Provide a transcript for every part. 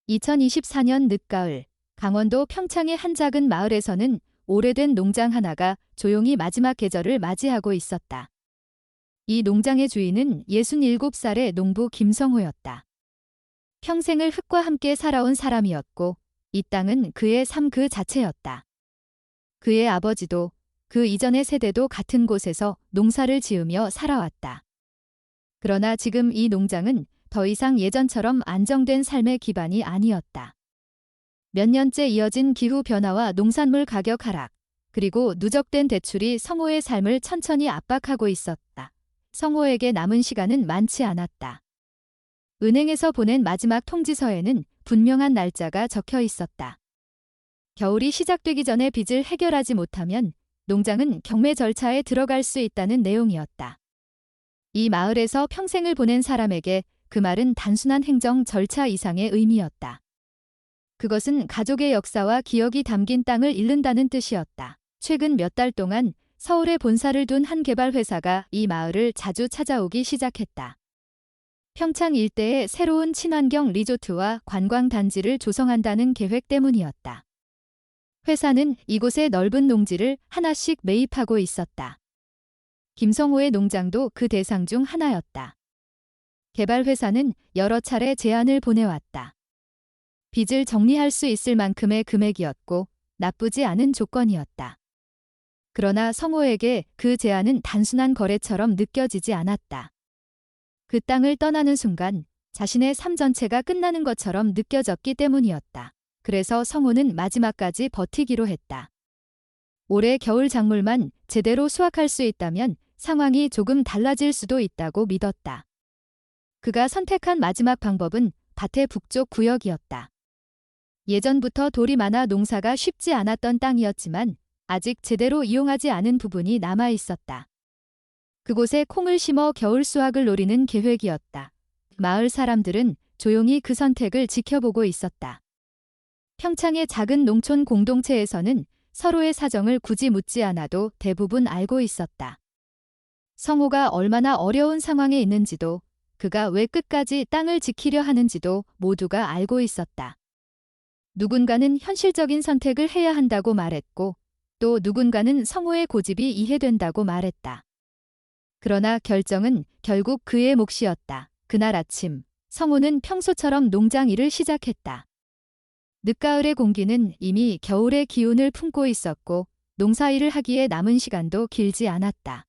2024년 늦가을, 강원도 평창의 한 작은 마을에서는 오래된 농장 하나가 조용히 마지막 계절을 맞이하고 있었다. 이 농장의 주인은 67살의 농부 김성호였다. 평생을 흙과 함께 살아온 사람이었고 이 땅은 그의 삶 그 자체였다. 그의 아버지도 그 이전의 세대도 같은 곳에서 농사를 지으며 살아왔다. 그러나 지금 이 농장은 더 이상 예전처럼 안정된 삶의 기반이 아니었다. 몇 년째 이어진 기후 변화와 농산물 가격 하락, 그리고 누적된 대출이 성호의 삶을 천천히 압박하고 있었다. 성호에게 남은 시간은 많지 않았다. 은행에서 보낸 마지막 통지서에는 분명한 날짜가 적혀 있었다. 겨울이 시작되기 전에 빚을 해결하지 못하면 농장은 경매 절차에 들어갈 수 있다는 내용이었다. 이 마을에서 평생을 보낸 사람에게 그 말은 단순한 행정 절차 이상의 의미였다. 그것은 가족의 역사와 기억이 담긴 땅을 잃는다는 뜻이었다. 최근 몇 달 동안 서울에 본사를 둔 한 개발회사가 이 마을을 자주 찾아오기 시작했다. 평창 일대에 새로운 친환경 리조트와 관광단지를 조성한다는 계획 때문이었다. 회사는 이곳에 넓은 농지를 하나씩 매입하고 있었다. 김성호의 농장도 그 대상 중 하나였다. 개발회사는 여러 차례 제안을 보내왔다. 빚을 정리할 수 있을 만큼의 금액이었고 나쁘지 않은 조건이었다. 그러나 성호에게 그 제안은 단순한 거래처럼 느껴지지 않았다. 그 땅을 떠나는 순간 자신의 삶 전체가 끝나는 것처럼 느껴졌기 때문이었다. 그래서 성호는 마지막까지 버티기로 했다. 올해 겨울 작물만 제대로 수확할 수 있다면 상황이 조금 달라질 수도 있다고 믿었다. 그가 선택한 마지막 방법은 밭의 북쪽 구역이었다. 예전부터 돌이 많아 농사가 쉽지 않았던 땅이었지만 아직 제대로 이용하지 않은 부분이 남아 있었다. 그곳에 콩을 심어 겨울 수확을 노리는 계획이었다. 마을 사람들은 조용히 그 선택을 지켜보고 있었다. 평창의 작은 농촌 공동체에서는 서로의 사정을 굳이 묻지 않아도 대부분 알고 있었다. 성호가 얼마나 어려운 상황에 있는지도, 그가 왜 끝까지 땅을 지키려 하는지도 모두가 알고 있었다. 누군가는 현실적인 선택을 해야 한다고 말했고, 또 누군가는 성호의 고집이 이해된다고 말했다. 그러나 결정은 결국 그의 몫이었다. 그날 아침, 성호는 평소처럼 농장 일을 시작했다. 늦가을의 공기는 이미 겨울의 기운을 품고 있었고 농사일을 하기에 남은 시간도 길지 않았다.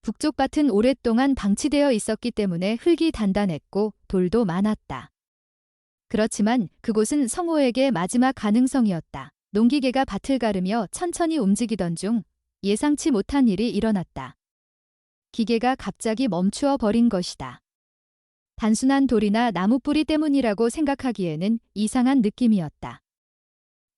북쪽 밭은 오랫동안 방치되어 있었기 때문에 흙이 단단했고 돌도 많았다. 그렇지만 그곳은 성호에게 마지막 가능성이었다. 농기계가 밭을 가르며 천천히 움직이던 중 예상치 못한 일이 일어났다. 기계가 갑자기 멈추어 버린 것이다. 단순한 돌이나 나무뿌리 때문이라고 생각하기에는 이상한 느낌이었다.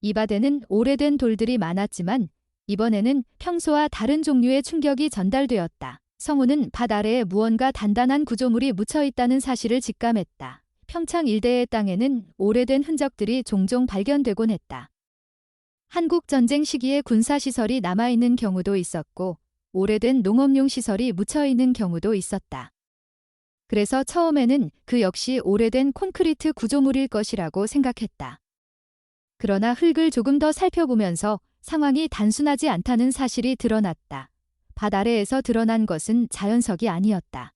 이 밭에는 오래된 돌들이 많았지만 이번에는 평소와 다른 종류의 충격이 전달되었다. 성호는 밭 아래에 무언가 단단한 구조물이 묻혀 있다는 사실을 직감했다. 평창 일대의 땅에는 오래된 흔적들이 종종 발견되곤 했다. 한국 전쟁 시기의 군사시설이 남아있는 경우도 있었고 오래된 농업용 시설이 묻혀 있는 경우도 있었다. 그래서 처음에는 그 역시 오래된 콘크리트 구조물일 것이라고 생각했다. 그러나 흙을 조금 더 살펴보면서 상황이 단순하지 않다는 사실이 드러났다. 밭 아래에서 드러난 것은 자연석이 아니었다.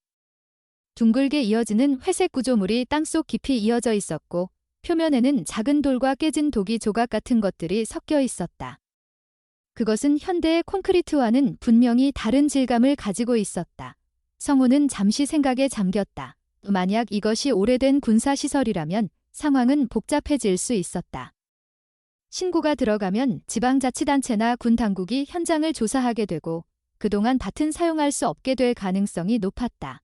둥글게 이어지는 회색 구조물이 땅속 깊이 이어져 있었고 표면에는 작은 돌과 깨진 도기 조각 같은 것들이 섞여 있었다. 그것은 현대의 콘크리트와는 분명히 다른 질감을 가지고 있었다. 성호는 잠시 생각에 잠겼다. 만약 이것이 오래된 군사시설이라면 상황은 복잡해질 수 있었다. 신고가 들어가면 지방자치단체나 군 당국이 현장을 조사하게 되고 그동안 밭은 사용할 수 없게 될 가능성이 높았다.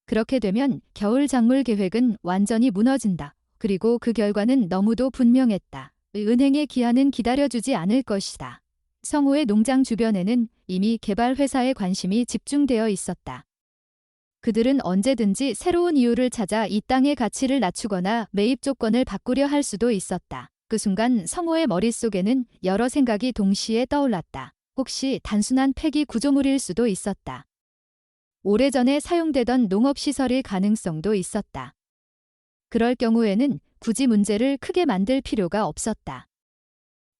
그렇게 되면 겨울 작물 계획은 완전히 무너진다. 그리고 그 결과는 너무도 분명했다. 은행의 기한은 기다려주지 않을 것이다. 성호의 농장 주변에는 이미 개발회사의 관심이 집중되어 있었다. 그들은 언제든지 새로운 이유를 찾아 이 땅의 가치를 낮추거나 매입 조건을 바꾸려 할 수도 있었다. 그 순간 성호의 머릿속에는 여러 생각이 동시에 떠올랐다. 혹시 단순한 폐기 구조물일 수도 있었다. 오래전에 사용되던 농업시설일 가능성도 있었다. 그럴 경우에는 굳이 문제를 크게 만들 필요가 없었다.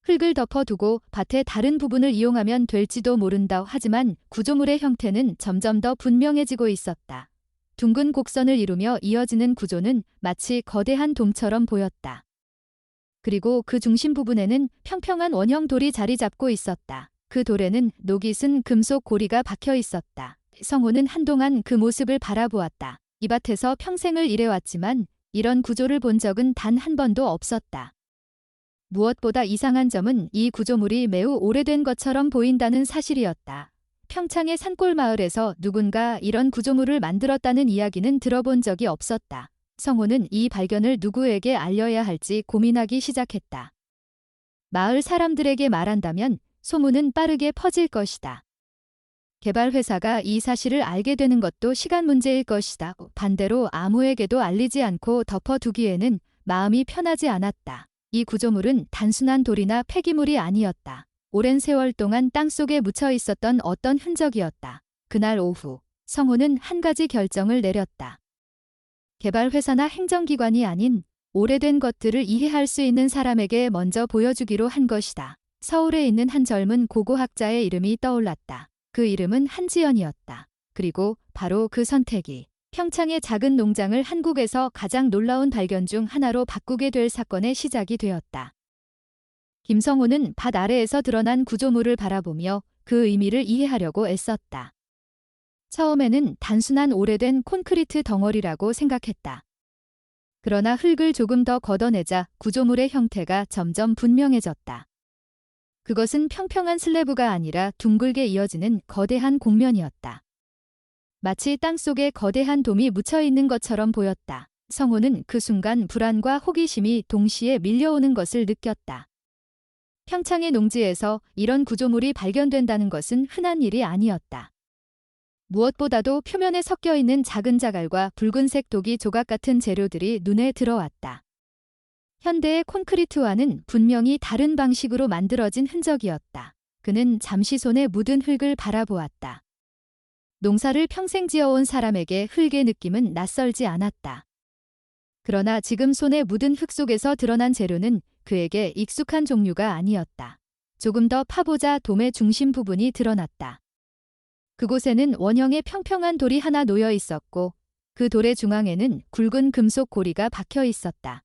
흙을 덮어두고 밭의 다른 부분을 이용하면 될지도 모른다. 하지만 구조물의 형태는 점점 더 분명해지고 있었다. 둥근 곡선을 이루며 이어지는 구조는 마치 거대한 돔처럼 보였다. 그리고 그 중심 부분에는 평평한 원형 돌이 자리 잡고 있었다. 그 돌에는 녹이 쓴 금속 고리가 박혀 있었다. 성호는 한동안 그 모습을 바라보았다. 이 밭에서 평생을 일해왔지만 이런 구조를 본 적은 단 한 번도 없었다. 무엇보다 이상한 점은 이 구조물이 매우 오래된 것처럼 보인다는 사실이었다. 평창의 산골 마을에서 누군가 이런 구조물을 만들었다는 이야기는 들어본 적이 없었다. 성호는 이 발견을 누구에게 알려야 할지 고민하기 시작했다. 마을 사람들에게 말한다면 소문은 빠르게 퍼질 것이다. 개발 회사가 이 사실을 알게 되는 것도 시간 문제일 것이다. 반대로 아무에게도 알리지 않고 덮어두기에는 마음이 편하지 않았다. 이 구조물은 단순한 돌이나 폐기물이 아니었다. 오랜 세월 동안 땅속에 묻혀 있었던 어떤 흔적이었다. 그날 오후, 성호는 한 가지 결정을 내렸다. 개발 회사나 행정기관이 아닌 오래된 것들을 이해할 수 있는 사람에게 먼저 보여주기로 한 것이다. 서울에 있는 한 젊은 고고학자의 이름이 떠올랐다. 그 이름은 한지연이었다. 그리고 바로 그 선택이 평창의 작은 농장을 한국에서 가장 놀라운 발견 중 하나로 바꾸게 될 사건의 시작이 되었다. 김성호는 밭 아래에서 드러난 구조물을 바라보며 그 의미를 이해하려고 애썼다. 처음에는 단순한 오래된 콘크리트 덩어리라고 생각했다. 그러나 흙을 조금 더 걷어내자 구조물의 형태가 점점 분명해졌다. 그것은 평평한 슬래브가 아니라 둥글게 이어지는 거대한 곡면이었다. 마치 땅속에 거대한 돔이 묻혀있는 것처럼 보였다. 성호는 그 순간 불안과 호기심이 동시에 밀려오는 것을 느꼈다. 평창의 농지에서 이런 구조물이 발견된다는 것은 흔한 일이 아니었다. 무엇보다도 표면에 섞여있는 작은 자갈과 붉은색 독이 조각 같은 재료들이 눈에 들어왔다. 현대의 콘크리트와는 분명히 다른 방식으로 만들어진 흔적이었다. 그는 잠시 손에 묻은 흙을 바라보았다. 농사를 평생 지어온 사람에게 흙의 느낌은 낯설지 않았다. 그러나 지금 손에 묻은 흙 속에서 드러난 재료는 그에게 익숙한 종류가 아니었다. 조금 더 파보자 돔의 중심 부분이 드러났다. 그곳에는 원형의 평평한 돌이 하나 놓여 있었고 그 돌의 중앙에는 굵은 금속 고리가 박혀 있었다.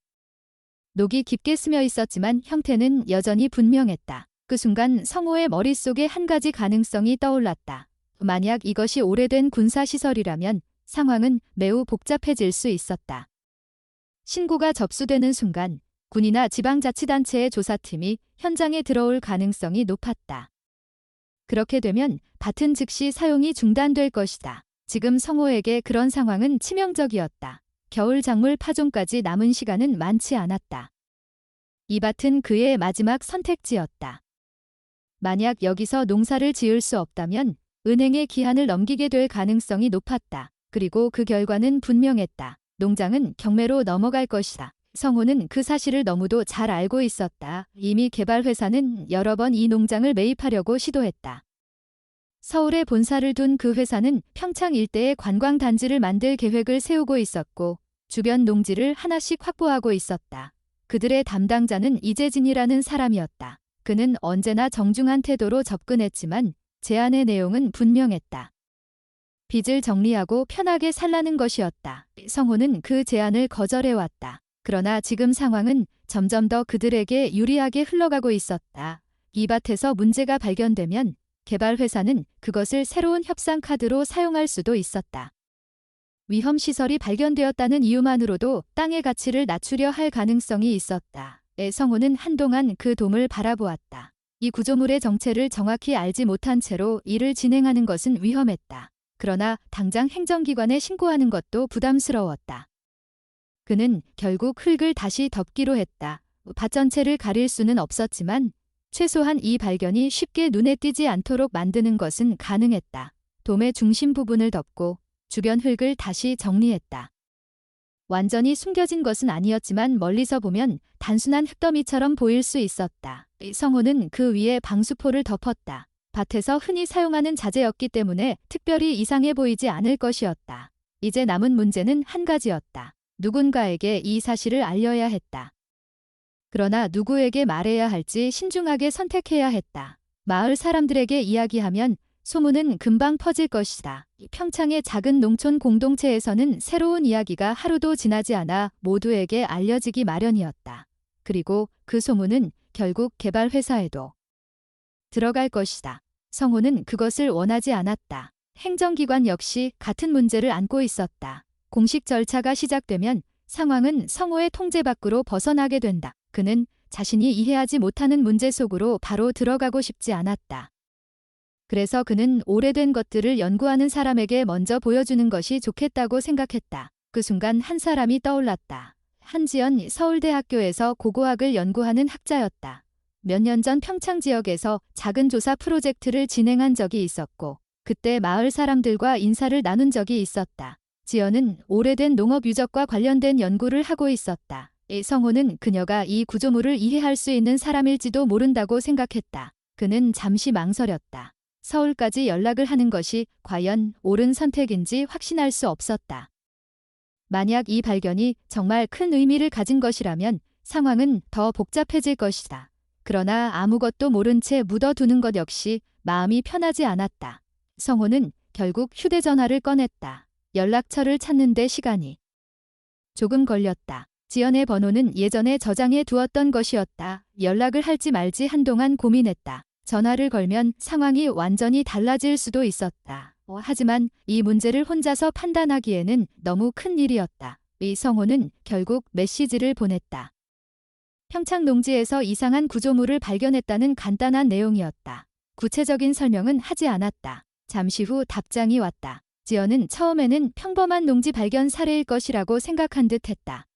녹이 깊게 스며 있었지만 형태는 여전히 분명했다. 그 순간 성호의 머릿속에 한 가지 가능성이 떠올랐다. 만약 이것이 오래된 군사시설이라면 상황은 매우 복잡해질 수 있었다. 신고가 접수되는 순간 군이나 지방자치단체의 조사팀이 현장에 들어올 가능성이 높았다. 그렇게 되면 밭은 즉시 사용이 중단될 것이다. 지금 성호에게 그런 상황은 치명적이었다. 겨울 작물 파종까지 남은 시간은 많지 않았다. 이 밭은 그의 마지막 선택지였다. 만약 여기서 농사를 지을 수 없다면 은행에 기한을 넘기게 될 가능성이 높았다. 그리고 그 결과는 분명했다. 농장은 경매로 넘어갈 것이다. 성호는 그 사실을 너무도 잘 알고 있었다. 이미 개발회사는 여러 번 이 농장을 매입하려고 시도했다. 서울에 본사를 둔 그 회사는 평창 일대에 관광단지를 만들 계획을 세우고 있었고 주변 농지를 하나씩 확보하고 있었다. 그들의 담당자는 이재진이라는 사람이었다. 그는 언제나 정중한 태도로 접근했지만 제안의 내용은 분명했다. 빚을 정리하고 편하게 살라는 것이었다. 성호는 그 제안을 거절해왔다. 그러나 지금 상황은 점점 더 그들에게 유리하게 흘러가고 있었다. 이 밭에서 문제가 발견되면 개발회사는 그것을 새로운 협상 카드로 사용할 수도 있었다. 위험시설이 발견되었다는 이유만으로도 땅의 가치를 낮추려 할 가능성이 있었다. 성호는 한동안 그 돔을 바라보았다. 이 구조물의 정체를 정확히 알지 못한 채로 일을 진행하는 것은 위험했다. 그러나 당장 행정기관에 신고하는 것도 부담스러웠다. 그는 결국 흙을 다시 덮기로 했다. 밭 전체를 가릴 수는 없었지만 최소한 이 발견이 쉽게 눈에 띄지 않도록 만드는 것은 가능했다. 돔의 중심 부분을 덮고 주변 흙을 다시 정리했다. 완전히 숨겨진 것은 아니었지만 멀리서 보면 단순한 흙더미처럼 보일 수 있었다. 성호는 그 위에 방수포를 덮었다. 밭에서 흔히 사용하는 자재였기 때문에 특별히 이상해 보이지 않을 것이었다. 이제 남은 문제는 한 가지였다. 누군가에게 이 사실을 알려야 했다. 그러나 누구에게 말해야 할지 신중하게 선택해야 했다. 마을 사람들에게 이야기하면 소문은 금방 퍼질 것이다. 평창의 작은 농촌 공동체에서는 새로운 이야기가 하루도 지나지 않아 모두에게 알려지기 마련이었다. 그리고 그 소문은 결국 개발 회사에도 들어갈 것이다. 성호는 그것을 원하지 않았다. 행정기관 역시 같은 문제를 안고 있었다. 공식 절차가 시작되면 상황은 성호의 통제 밖으로 벗어나게 된다. 그는 자신이 이해하지 못하는 문제 속으로 바로 들어가고 싶지 않았다. 그래서 그는 오래된 것들을 연구하는 사람에게 먼저 보여주는 것이 좋겠다고 생각했다. 그 순간 한 사람이 떠올랐다. 한지연 서울대학교에서 고고학을 연구하는 학자였다. 몇 년 전 평창 지역에서 작은 조사 프로젝트를 진행한 적이 있었고 그때 마을 사람들과 인사를 나눈 적이 있었다. 지연은 오래된 농업 유적과 관련된 연구를 하고 있었다. 성호는 그녀가 이 구조물을 이해할 수 있는 사람일지도 모른다고 생각했다. 그는 잠시 망설였다. 서울까지 연락을 하는 것이 과연 옳은 선택인지 확신할 수 없었다. 만약 이 발견이 정말 큰 의미를 가진 것이라면 상황은 더 복잡해질 것이다. 그러나 아무것도 모른 채 묻어두는 것 역시 마음이 편하지 않았다. 성호는 결국 휴대전화를 꺼냈다. 연락처를 찾는 데 시간이 조금 걸렸다. 지연의 번호는 예전에 저장해 두었던 것이었다. 연락을 할지 말지 한동안 고민했다. 전화를 걸면 상황이 완전히 달라질 수도 있었다. 하지만 이 문제를 혼자서 판단하기에는 너무 큰 일이었다. 성호는 결국 메시지를 보냈다. 평창 농지에서 이상한 구조물을 발견했다는 간단한 내용이었다. 구체적인 설명은 하지 않았다. 잠시 후 답장이 왔다. 지연은 처음에는 평범한 농지 발견 사례일 것이라고 생각한 듯 했다.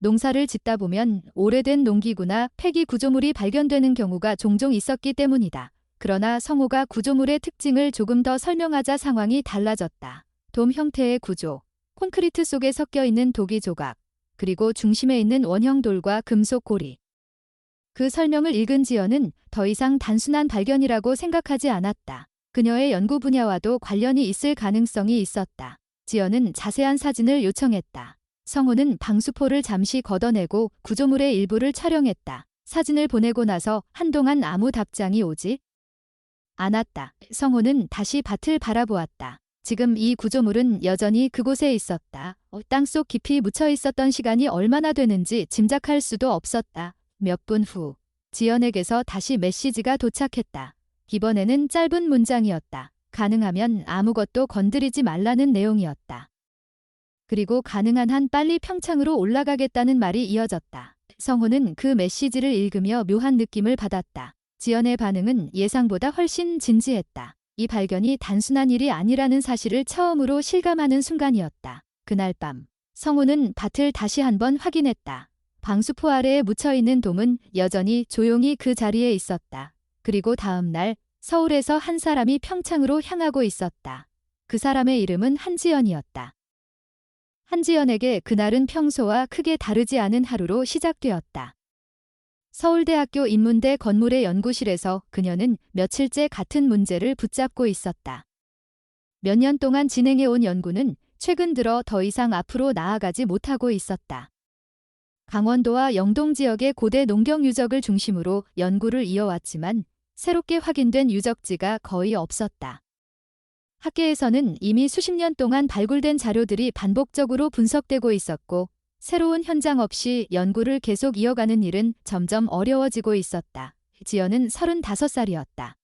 농사를 짓다 보면 오래된 농기구나 폐기 구조물이 발견되는 경우가 종종 있었기 때문이다. 그러나 성호가 구조물의 특징을 조금 더 설명하자 상황이 달라졌다. 돔 형태의 구조, 콘크리트 속에 섞여 있는 도기 조각, 그리고 중심에 있는 원형 돌과 금속 고리. 그 설명을 읽은 지연은 더 이상 단순한 발견이라고 생각하지 않았다. 그녀의 연구 분야와도 관련이 있을 가능성이 있었다. 지연은 자세한 사진을 요청했다. 성호는 방수포를 잠시 걷어내고 구조물의 일부를 촬영했다. 사진을 보내고 나서 한동안 아무 답장이 오지 않았다. 성호는 다시 밭을 바라보았다. 지금 이 구조물은 여전히 그곳에 있었다. 땅속 깊이 묻혀 있었던 시간이 얼마나 되는지 짐작할 수도 없었다. 몇 분 후 지연에게서 다시 메시지가 도착했다. 이번에는 짧은 문장이었다. 가능하면 아무것도 건드리지 말라는 내용이었다. 그리고 가능한 한 빨리 평창으로 올라가겠다는 말이 이어졌다. 성호는 그 메시지를 읽으며 묘한 느낌을 받았다. 지연의 반응은 예상보다 훨씬 진지했다. 이 발견이 단순한 일이 아니라는 사실을 처음으로 실감하는 순간이었다. 그날 밤, 성호는 밭을 다시 한번 확인했다. 방수포 아래에 묻혀있는 돔은 여전히 조용히 그 자리에 있었다. 그리고 다음 날 서울에서 한 사람이 평창으로 향하고 있었다. 그 사람의 이름은 한지연이었다. 한지연에게 그날은 평소와 크게 다르지 않은 하루로 시작되었다. 서울대학교 인문대 건물의 연구실에서 그녀는 며칠째 같은 문제를 붙잡고 있었다. 몇 년 동안 진행해온 연구는 최근 들어 더 이상 앞으로 나아가지 못하고 있었다. 강원도와 영동 지역의 고대 농경 유적을 중심으로 연구를 이어왔지만 새롭게 확인된 유적지가 거의 없었다. 학계에서는 이미 수십 년 동안 발굴된 자료들이 반복적으로 분석되고 있었고 새로운 현장 없이 연구를 계속 이어가는 일은 점점 어려워지고 있었다. 지연은 35살이었다.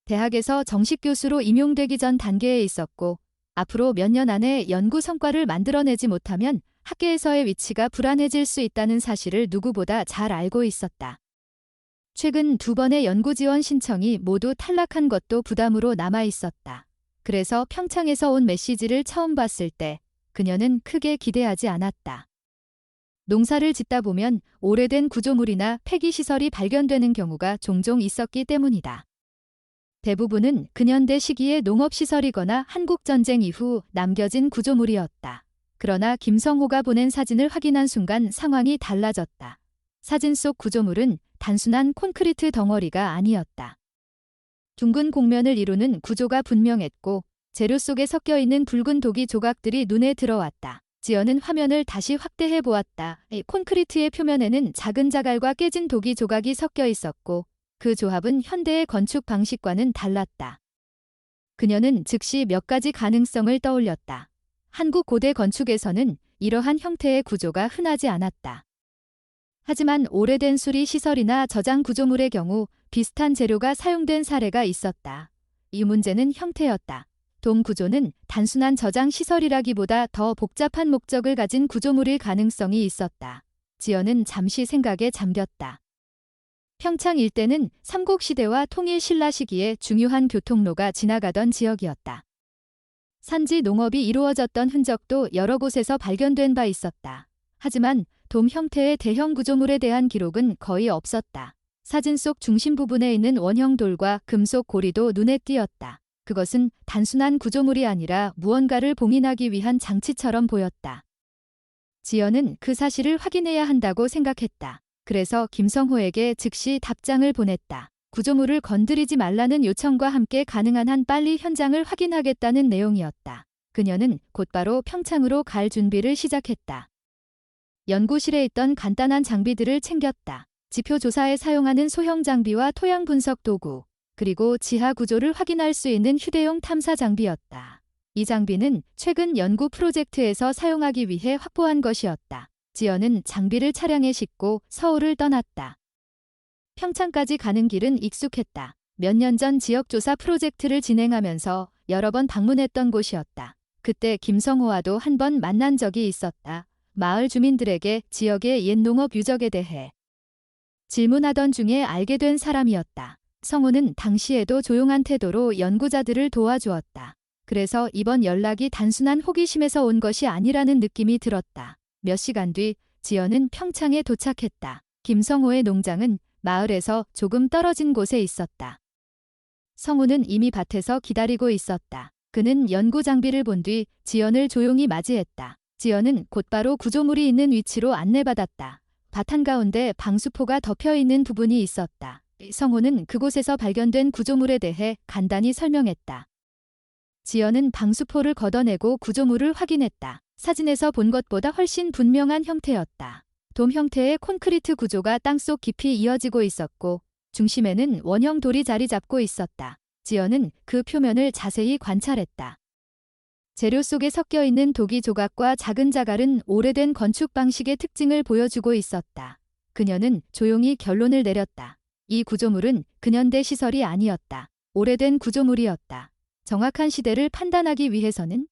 대학에서 정식 교수로 임용되기 전 단계에 있었고 앞으로 몇 년 안에 연구 성과를 만들어내지 못하면 학계에서의 위치가 불안해질 수 있다는 사실을 누구보다 잘 알고 있었다. 최근 2번의 연구 지원 신청이 모두 탈락한 것도 부담으로 남아 있었다. 그래서 평창에서 온 메시지를 처음 봤을 때 그녀는 크게 기대하지 않았다. 농사를 짓다 보면 오래된 구조물이나 폐기시설이 발견되는 경우가 종종 있었기 때문이다. 대부분은 근현대 시기의 농업시설이거나 한국전쟁 이후 남겨진 구조물이었다. 그러나 김성호가 보낸 사진을 확인한 순간 상황이 달라졌다. 사진 속 구조물은 단순한 콘크리트 덩어리가 아니었다. 둥근 곡면을 이루는 구조가 분명했고 재료 속에 섞여 있는 붉은 도기 조각들이 눈에 들어왔다. 지연은 화면을 다시 확대해 보았다. 콘크리트의 표면에는 작은 자갈과 깨진 도기 조각이 섞여 있었고 그 조합은 현대의 건축 방식과는 달랐다. 그녀는 즉시 몇 가지 가능성을 떠올렸다. 한국 고대 건축에서는 이러한 형태의 구조가 흔하지 않았다. 하지만 오래된 수리 시설이나 저장 구조물의 경우 비슷한 재료가 사용된 사례가 있었다. 이 문제는 형태였다. 돔 구조는 단순한 저장 시설이라기보다 더 복잡한 목적을 가진 구조물일 가능성이 있었다. 지연은 잠시 생각에 잠겼다. 평창 일대는 삼국시대와 통일신라 시기에 중요한 교통로가 지나가던 지역이었다. 산지 농업이 이루어졌던 흔적도 여러 곳에서 발견된 바 있었다. 하지만 돔 형태의 대형 구조물에 대한 기록은 거의 없었다. 사진 속 중심 부분에 있는 원형 돌과 금속 고리도 눈에 띄었다. 그것은 단순한 구조물이 아니라 무언가를 봉인하기 위한 장치처럼 보였다. 지연은 그 사실을 확인해야 한다고 생각했다. 그래서 김성호에게 즉시 답장을 보냈다. 구조물을 건드리지 말라는 요청과 함께 가능한 한 빨리 현장을 확인하겠다는 내용이었다. 그녀는 곧바로 평창으로 갈 준비를 시작했다. 연구실에 있던 간단한 장비들을 챙겼다. 지표 조사에 사용하는 소형 장비와 토양 분석 도구, 그리고 지하 구조를 확인할 수 있는 휴대용 탐사 장비였다. 이 장비는 최근 연구 프로젝트에서 사용하기 위해 확보한 것이었다. 지연은 장비를 차량에 싣고 서울을 떠났다. 평창까지 가는 길은 익숙했다. 몇 년 전 지역조사 프로젝트를 진행하면서 여러 번 방문했던 곳이었다. 그때 김성호와도 한 번 만난 적이 있었다. 마을 주민들에게 지역의 옛 농업 유적에 대해 질문하던 중에 알게 된 사람이었다. 성호는 당시에도 조용한 태도로 연구자들을 도와주었다. 그래서 이번 연락이 단순한 호기심에서 온 것이 아니라는 느낌이 들었다. 몇 시간 뒤 지연은 평창에 도착했다. 김성호의 농장은 마을에서 조금 떨어진 곳에 있었다. 성호는 이미 밭에서 기다리고 있었다. 그는 연구 장비를 본 뒤 지연을 조용히 맞이했다. 지연은 곧바로 구조물이 있는 위치로 안내받았다. 밭 한가운데 방수포가 덮여 있는 부분이 있었다. 성호는 그곳에서 발견된 구조물에 대해 간단히 설명했다. 지연은 방수포를 걷어내고 구조물을 확인했다. 사진에서 본 것보다 훨씬 분명한 형태였다. 돔 형태의 콘크리트 구조가 땅속 깊이 이어지고 있었고 중심에는 원형 돌이 자리 잡고 있었다. 지연은 그 표면을 자세히 관찰했다. 재료 속에 섞여 있는 도기 조각과 작은 자갈은 오래된 건축 방식의 특징을 보여주고 있었다. 그녀는 조용히 결론을 내렸다. 이 구조물은 근현대 시설이 아니었다. 오래된 구조물이었다. 정확한 시대를 판단하기 위해서는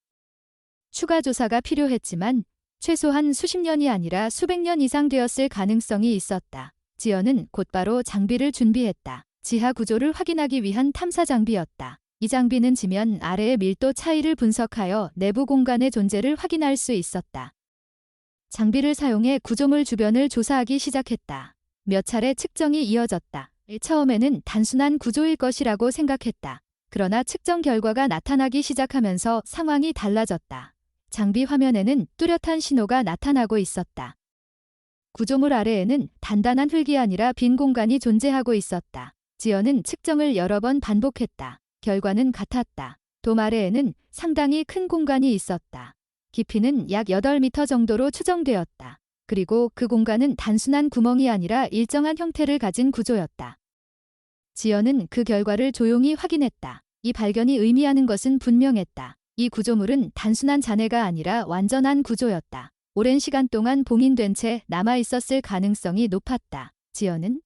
추가 조사가 필요했지만 최소한 수십 년이 아니라 수백 년 이상 되었을 가능성이 있었다. 지연은 곧바로 장비를 준비했다. 지하 구조를 확인하기 위한 탐사 장비였다. 이 장비는 지면 아래의 밀도 차이를 분석하여 내부 공간의 존재를 확인할 수 있었다. 장비를 사용해 구조물 주변을 조사하기 시작했다. 몇 차례 측정이 이어졌다. 처음에는 단순한 구조일 것이라고 생각했다. 그러나 측정 결과가 나타나기 시작하면서 상황이 달라졌다. 장비 화면에는 뚜렷한 신호가 나타나고 있었다. 구조물 아래에는 단단한 흙이 아니라 빈 공간이 존재하고 있었다. 지연은 측정을 여러 번 반복했다. 결과는 같았다. 돔 아래에는 상당히 큰 공간이 있었다. 깊이는 약 8m 정도로 추정되었다. 그리고 그 공간은 단순한 구멍이 아니라 일정한 형태를 가진 구조였다. 지연은 그 결과를 조용히 확인했다. 이 발견이 의미하는 것은 분명했다. 이 구조물은 단순한 잔해가 아니라 완전한 구조였다. 오랜 시간 동안 봉인된 채 남아있었을 가능성이 높았다. 지연은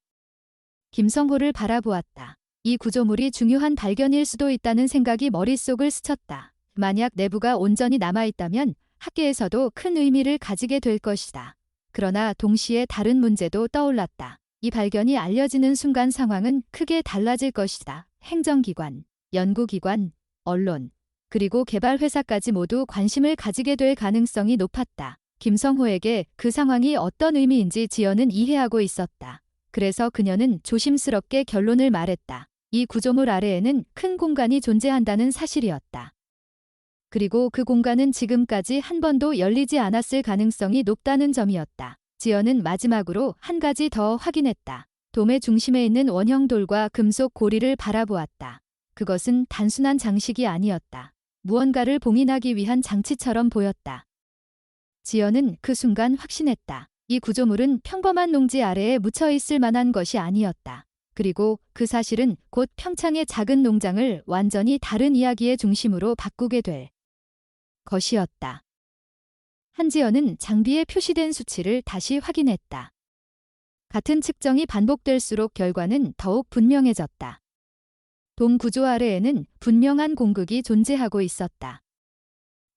김성호를 바라보았다. 이 구조물이 중요한 발견일 수도 있다는 생각이 머릿속을 스쳤다. 만약 내부가 온전히 남아있다면 학계에서도 큰 의미를 가지게 될 것이다. 그러나 동시에 다른 문제도 떠올랐다. 이 발견이 알려지는 순간 상황은 크게 달라질 것이다. 행정기관, 연구기관, 언론, 그리고 개발회사까지 모두 관심을 가지게 될 가능성이 높았다. 김성호에게 그 상황이 어떤 의미인지 지연은 이해하고 있었다. 그래서 그녀는 조심스럽게 결론을 말했다. 이 구조물 아래에는 큰 공간이 존재한다는 사실이었다. 그리고 그 공간은 지금까지 한 번도 열리지 않았을 가능성이 높다는 점이었다. 지연은 마지막으로 한 가지 더 확인했다. 돔의 중심에 있는 원형 돌과 금속 고리를 바라보았다. 그것은 단순한 장식이 아니었다. 무언가를 봉인하기 위한 장치처럼 보였다. 지연은 그 순간 확신했다. 이 구조물은 평범한 농지 아래에 묻혀 있을 만한 것이 아니었다. 그리고 그 사실은 곧 평창의 작은 농장을 완전히 다른 이야기의 중심으로 바꾸게 될 것이었다. 한지연은 장비에 표시된 수치를 다시 확인했다. 같은 측정이 반복될수록 결과는 더욱 분명해졌다. 돔 구조 아래에는 분명한 공극이 존재하고 있었다.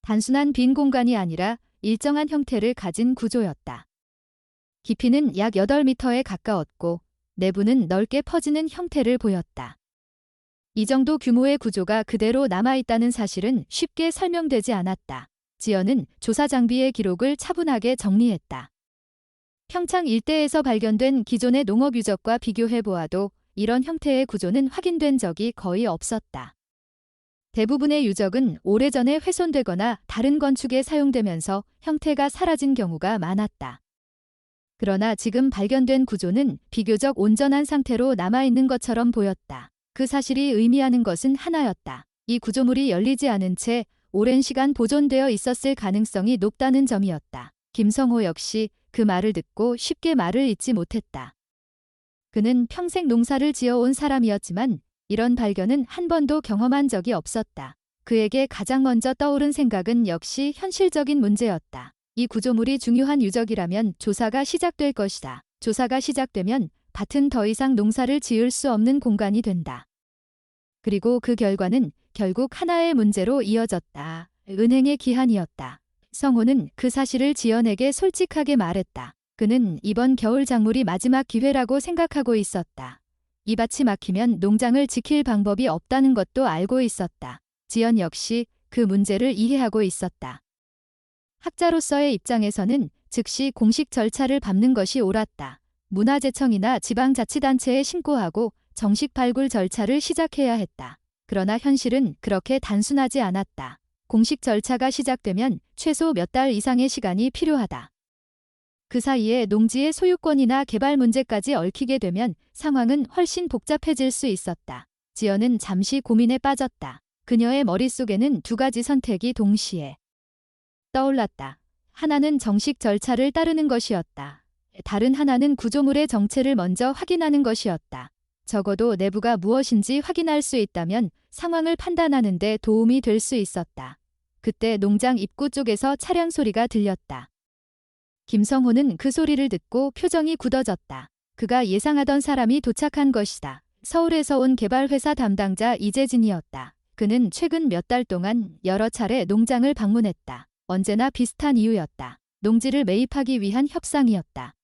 단순한 빈 공간이 아니라 일정한 형태를 가진 구조였다. 깊이는 약 8m에 가까웠고 내부는 넓게 퍼지는 형태를 보였다. 이 정도 규모의 구조가 그대로 남아있다는 사실은 쉽게 설명되지 않았다. 지연은 조사 장비의 기록을 차분하게 정리했다. 평창 일대에서 발견된 기존의 농업 유적과 비교해보아도 이런 형태의 구조는 확인된 적이 거의 없었다. 대부분의 유적은 오래전에 훼손되거나 다른 건축에 사용되면서 형태가 사라진 경우가 많았다. 그러나 지금 발견된 구조는 비교적 온전한 상태로 남아있는 것처럼 보였다. 그 사실이 의미하는 것은 하나였다. 이 구조물이 열리지 않은 채 오랜 시간 보존되어 있었을 가능성이 높다는 점이었다. 김성호 역시 그 말을 듣고 쉽게 말을 잇지 못했다. 그는 평생 농사를 지어온 사람이었지만 이런 발견은 한 번도 경험한 적이 없었다. 그에게 가장 먼저 떠오른 생각은 역시 현실적인 문제였다. 이 구조물이 중요한 유적이라면 조사가 시작될 것이다. 조사가 시작되면 밭은 더 이상 농사를 지을 수 없는 공간이 된다. 그리고 그 결과는 결국 하나의 문제로 이어졌다. 은행의 기한이었다. 성호는 그 사실을 지연에게 솔직하게 말했다. 그는 이번 겨울 작물이 마지막 기회라고 생각하고 있었다. 이 밭이 막히면 농장을 지킬 방법이 없다는 것도 알고 있었다. 지연 역시 그 문제를 이해하고 있었다. 학자로서의 입장에서는 즉시 공식 절차를 밟는 것이 옳았다. 문화재청이나 지방자치단체에 신고하고 정식 발굴 절차를 시작해야 했다. 그러나 현실은 그렇게 단순하지 않았다. 공식 절차가 시작되면 최소 몇 달 이상의 시간이 필요하다. 그 사이에 농지의 소유권이나 개발 문제까지 얽히게 되면 상황은 훨씬 복잡해질 수 있었다. 지연은 잠시 고민에 빠졌다. 그녀의 머릿속에는 두 가지 선택이 동시에 떠올랐다. 하나는 정식 절차를 따르는 것이었다. 다른 하나는 구조물의 정체를 먼저 확인하는 것이었다. 적어도 내부가 무엇인지 확인할 수 있다면 상황을 판단하는 데 도움이 될 수 있었다. 그때 농장 입구 쪽에서 차량 소리가 들렸다. 김성호는 그 소리를 듣고 표정이 굳어졌다. 그가 예상하던 사람이 도착한 것이다. 서울에서 온 개발회사 담당자 이재진이었다. 그는 최근 몇 달 동안 여러 차례 농장을 방문했다. 언제나 비슷한 이유였다. 농지를 매입하기 위한 협상이었다.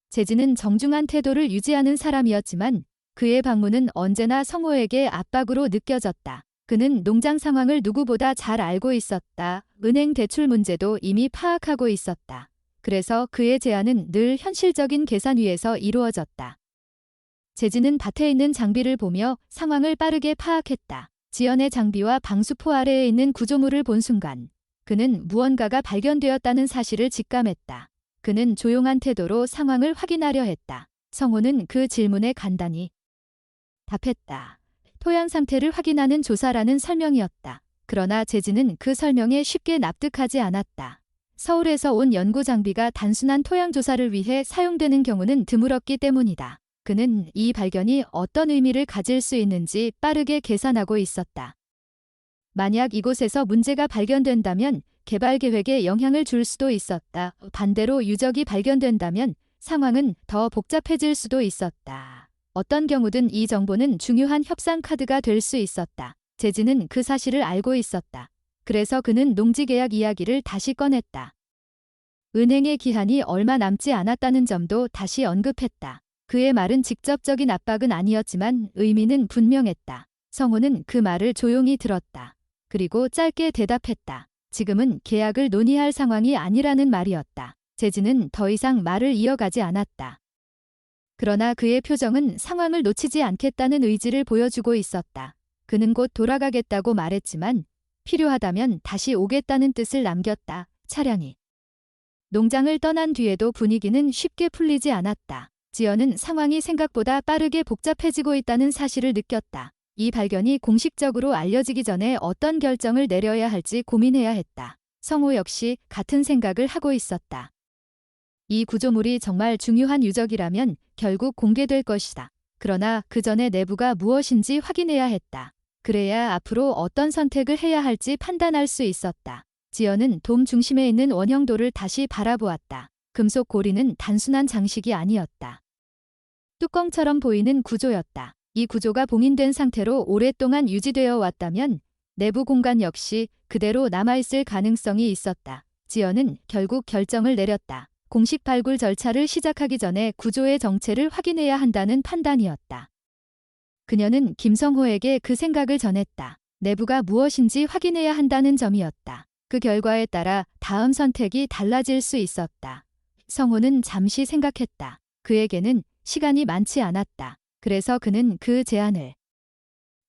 재진은 정중한 태도를 유지하는 사람이었지만 그의 방문은 언제나 성호에게 압박으로 느껴졌다. 그는 농장 상황을 누구보다 잘 알고 있었다. 은행 대출 문제도 이미 파악하고 있었다. 그래서 그의 제안은 늘 현실적인 계산 위에서 이루어졌다. 재진은 밭에 있는 장비를 보며 상황을 빠르게 파악했다. 지연의 장비와 방수포 아래에 있는 구조물을 본 순간 그는 무언가가 발견되었다는 사실을 직감했다. 그는 조용한 태도로 상황을 확인하려 했다. 성호는 그 질문에 간단히 답했다. 토양 상태를 확인하는 조사라는 설명이었다. 그러나 재진은 그 설명에 쉽게 납득하지 않았다. 서울에서 온 연구 장비가 단순한 토양 조사를 위해 사용되는 경우는 드물었기 때문이다. 그는 이 발견이 어떤 의미를 가질 수 있는지 빠르게 계산하고 있었다. 만약 이곳에서 문제가 발견된다면 개발 계획에 영향을 줄 수도 있었다. 반대로 유적이 발견된다면 상황은 더 복잡해질 수도 있었다. 어떤 경우든 이 정보는 중요한 협상 카드가 될 수 있었다. 재진은 그 사실을 알고 있었다. 그래서 그는 농지 계약 이야기를 다시 꺼냈다. 은행의 기한이 얼마 남지 않았다는 점도 다시 언급했다. 그의 말은 직접적인 압박은 아니었지만 의미는 분명했다. 성호는 그 말을 조용히 들었다. 그리고 짧게 대답했다. 지금은 계약을 논의할 상황이 아니라는 말이었다. 재진은 더 이상 말을 이어가지 않았다. 그러나 그의 표정은 상황을 놓치지 않겠다는 의지를 보여주고 있었다. 그는 곧 돌아가겠다고 말했지만 필요하다면 다시 오겠다는 뜻을 남겼다. 차량이 농장을 떠난 뒤에도 분위기는 쉽게 풀리지 않았다. 지연은 상황이 생각보다 빠르게 복잡해지고 있다는 사실을 느꼈다. 이 발견이 공식적으로 알려지기 전에 어떤 결정을 내려야 할지 고민해야 했다. 성호 역시 같은 생각을 하고 있었다. 이 구조물이 정말 중요한 유적이라면 결국 공개될 것이다. 그러나 그 전에 내부가 무엇인지 확인해야 했다. 그래야 앞으로 어떤 선택을 해야 할지 판단할 수 있었다. 지연은 돔 중심에 있는 원형돌을 다시 바라보았다. 금속 고리는 단순한 장식이 아니었다. 뚜껑처럼 보이는 구조였다. 이 구조가 봉인된 상태로 오랫동안 유지되어 왔다면 내부 공간 역시 그대로 남아있을 가능성이 있었다. 지연은 결국 결정을 내렸다. 공식 발굴 절차를 시작하기 전에 구조의 정체를 확인해야 한다는 판단이었다. 그녀는 김성호에게 그 생각을 전했다. 내부가 무엇인지 확인해야 한다는 점이었다. 그 결과에 따라 다음 선택이 달라질 수 있었다. 성호는 잠시 생각했다. 그에게는 시간이 많지 않았다. 그래서 그는 그 제안을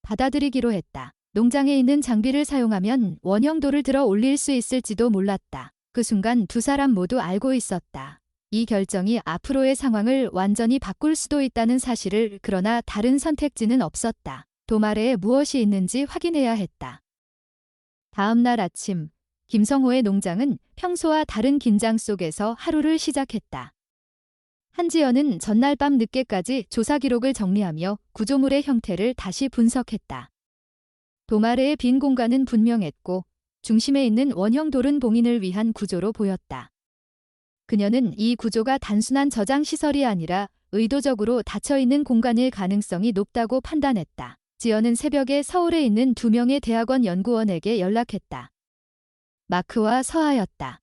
받아들이기로 했다. 농장에 있는 장비를 사용하면 원형돌을 들어 올릴 수 있을지도 몰랐다. 그 순간 두 사람 모두 알고 있었다. 이 결정이 앞으로의 상황을 완전히 바꿀 수도 있다는 사실을. 그러나 다른 선택지는 없었다. 돔 아래에 무엇이 있는지 확인해야 했다. 다음 날 아침, 김성호의 농장은 평소와 다른 긴장 속에서 하루를 시작했다. 한지연은 전날 밤 늦게까지 조사 기록을 정리하며 구조물의 형태를 다시 분석했다. 돔 아래의 빈 공간은 분명했고 중심에 있는 원형돌은 봉인을 위한 구조로 보였다. 그녀는 이 구조가 단순한 저장 시설이 아니라 의도적으로 닫혀있는 공간일 가능성이 높다고 판단했다. 지연은 새벽에 서울에 있는 2명의 대학원 연구원에게 연락했다. 마크와 서하였다.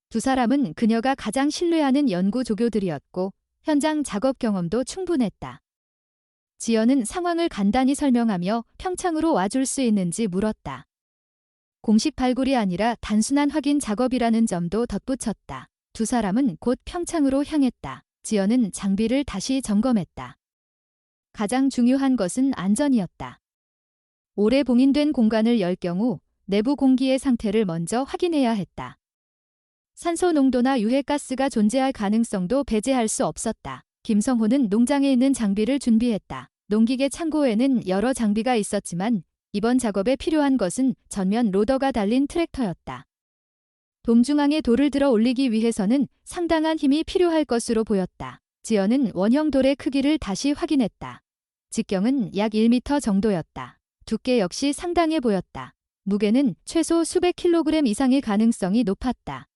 두 사람은 그녀가 가장 신뢰하는 연구 조교들이었고 현장 작업 경험도 충분했다. 지연은 상황을 간단히 설명하며 평창으로 와줄 수 있는지 물었다. 공식 발굴이 아니라 단순한 확인 작업이라는 점도 덧붙였다. 두 사람은 곧 평창으로 향했다. 지연은 장비를 다시 점검했다. 가장 중요한 것은 안전이었다. 오래 봉인된 공간을 열 경우 내부 공기의 상태를 먼저 확인해야 했다. 산소 농도나 유해가스가 존재할 가능성도 배제할 수 없었다. 김성호는 농장에 있는 장비를 준비했다. 농기계 창고에는 여러 장비가 있었지만 이번 작업에 필요한 것은 전면 로더가 달린 트랙터였다. 돔 중앙에 돌을 들어 올리기 위해서는 상당한 힘이 필요할 것으로 보였다. 지연은 원형 돌의 크기를 다시 확인했다. 직경은 약 1m 정도였다. 두께 역시 상당해 보였다. 무게는 최소 수백 킬로그램 이상일 가능성이 높았다.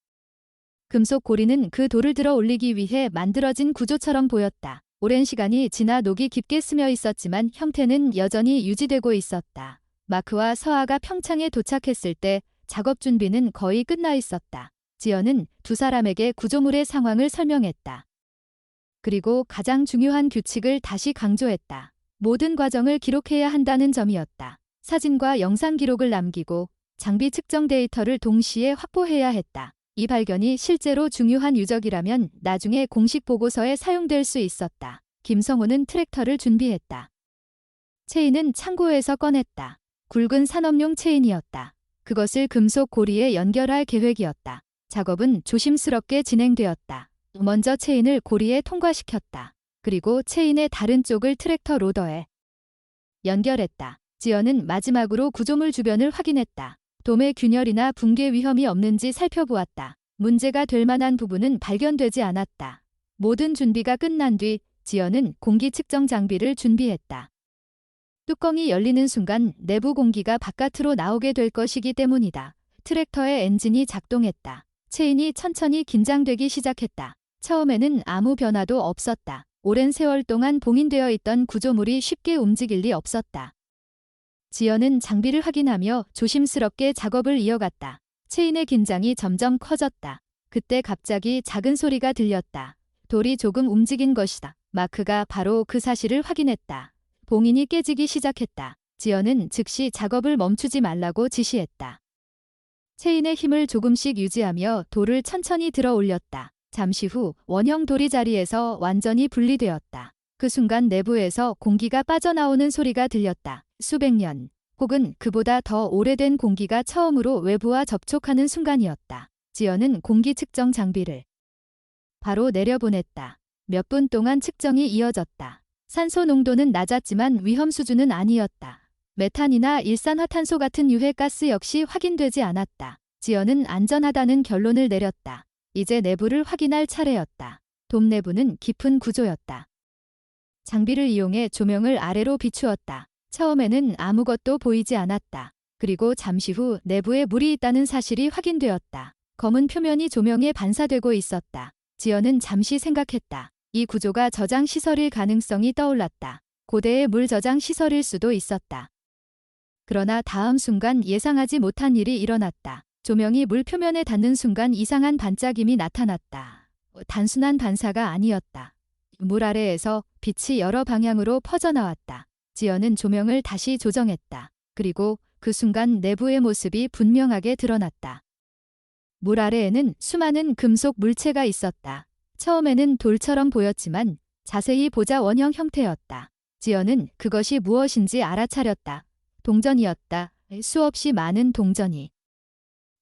금속 고리는 그 돌을 들어 올리기 위해 만들어진 구조처럼 보였다. 오랜 시간이 지나 녹이 깊게 스며 있었지만 형태는 여전히 유지되고 있었다. 마크와 서하가 평창에 도착했을 때 작업 준비는 거의 끝나 있었다. 지연은 두 사람에게 구조물의 상황을 설명했다. 그리고 가장 중요한 규칙을 다시 강조했다. 모든 과정을 기록해야 한다는 점이었다. 사진과 영상 기록을 남기고 장비 측정 데이터를 동시에 확보해야 했다. 이 발견이 실제로 중요한 유적이라면 나중에 공식 보고서에 사용될 수 있었다. 김성호는 트랙터를 준비했다. 체인은 창고에서 꺼냈다. 굵은 산업용 체인이었다. 그것을 금속 고리에 연결할 계획이었다. 작업은 조심스럽게 진행되었다. 먼저 체인을 고리에 통과시켰다. 그리고 체인의 다른 쪽을 트랙터 로더에 연결했다. 지연은 마지막으로 구조물 주변을 확인했다. 돔의 균열이나 붕괴 위험이 없는지 살펴보았다. 문제가 될 만한 부분은 발견되지 않았다. 모든 준비가 끝난 뒤 지연은 공기 측정 장비를 준비했다. 뚜껑이 열리는 순간 내부 공기가 바깥으로 나오게 될 것이기 때문이다. 트랙터의 엔진이 작동했다. 체인이 천천히 긴장되기 시작했다. 처음에는 아무 변화도 없었다. 오랜 세월 동안 봉인되어 있던 구조물이 쉽게 움직일 리 없었다. 지연은 장비를 확인하며 조심스럽게 작업을 이어갔다. 체인의 긴장이 점점 커졌다. 그때 갑자기 작은 소리가 들렸다. 돌이 조금 움직인 것이다. 마크가 바로 그 사실을 확인했다. 봉인이 깨지기 시작했다. 지연은 즉시 작업을 멈추지 말라고 지시했다. 체인의 힘을 조금씩 유지하며 돌을 천천히 들어 올렸다. 잠시 후 원형 돌이 자리에서 완전히 분리되었다. 그 순간 내부에서 공기가 빠져나오는 소리가 들렸다. 수백 년, 혹은 그보다 더 오래된 공기가 처음으로 외부와 접촉하는 순간이었다. 지연은 공기 측정 장비를 바로 내려보냈다. 몇 분 동안 측정이 이어졌다. 산소 농도는 낮았지만 위험 수준은 아니었다. 메탄이나 일산화탄소 같은 유해가스 역시 확인되지 않았다. 지연은 안전하다는 결론을 내렸다. 이제 내부를 확인할 차례였다. 돔 내부는 깊은 구조였다. 장비를 이용해 조명을 아래로 비추었다. 처음에는 아무것도 보이지 않았다. 그리고 잠시 후 내부에 물이 있다는 사실이 확인되었다. 검은 표면이 조명에 반사되고 있었다. 지연은 잠시 생각했다. 이 구조가 저장 시설일 가능성이 떠올랐다. 고대의 물 저장 시설일 수도 있었다. 그러나 다음 순간 예상하지 못한 일이 일어났다. 조명이 물 표면에 닿는 순간 이상한 반짝임이 나타났다. 단순한 반사가 아니었다. 물 아래에서 빛이 여러 방향으로 퍼져나왔다. 지연은 조명을 다시 조정했다. 그리고 그 순간 내부의 모습이 분명하게 드러났다. 물 아래에는 수많은 금속 물체가 있었다. 처음에는 돌처럼 보였지만 자세히 보자 원형 형태였다. 지연은 그것이 무엇인지 알아차렸다. 동전이었다. 수없이 많은 동전이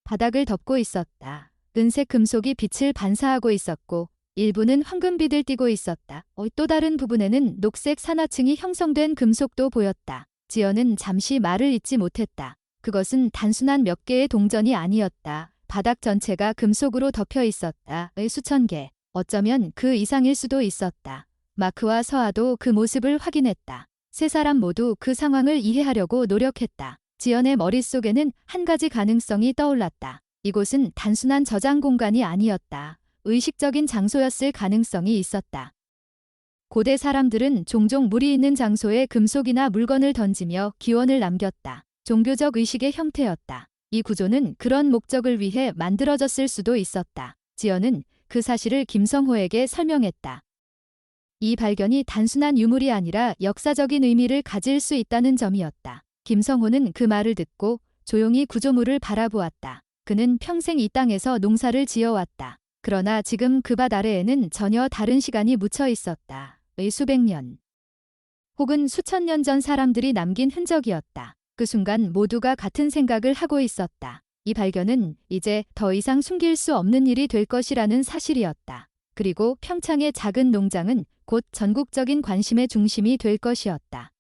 바닥을 덮고 있었다. 은색 금속이 빛을 반사하고 있었고 일부는 황금빛을 띠고 있었다. 또 다른 부분에는 녹색 산화층이 형성된 금속도 보였다. 지연은 잠시 말을 잇지 못했다. 그것은 단순한 몇 개의 동전이 아니었다. 바닥 전체가 금속으로 덮여 있었다. 수천 개. 어쩌면 그 이상일 수도 있었다. 마크와 서아도 그 모습을 확인했다. 세 사람 모두 그 상황을 이해하려고 노력했다. 지연의 머릿속에는 한 가지 가능성이 떠올랐다. 이곳은 단순한 저장 공간이 아니었다. 의식적인 장소였을 가능성이 있었다. 고대 사람들은 종종 물이 있는 장소에 금속이나 물건을 던지며 기원을 남겼다. 종교적 의식의 형태였다. 이 구조는 그런 목적을 위해 만들어졌을 수도 있었다. 지연은 그 사실을 김성호에게 설명했다. 이 발견이 단순한 유물이 아니라 역사적인 의미를 가질 수 있다는 점이었다. 김성호는 그 말을 듣고 조용히 구조물을 바라보았다. 그는 평생 이 땅에서 농사를 지어왔다. 그러나 지금 그 밭 아래에는 전혀 다른 시간이 묻혀 있었다. 수백 년 혹은 수천 년 전 사람들이 남긴 흔적이었다. 그 순간 모두가 같은 생각을 하고 있었다. 이 발견은 이제 더 이상 숨길 수 없는 일이 될 것이라는 사실이었다. 그리고 평창의 작은 농장은 곧 전국적인 관심의 중심이 될 것이었다.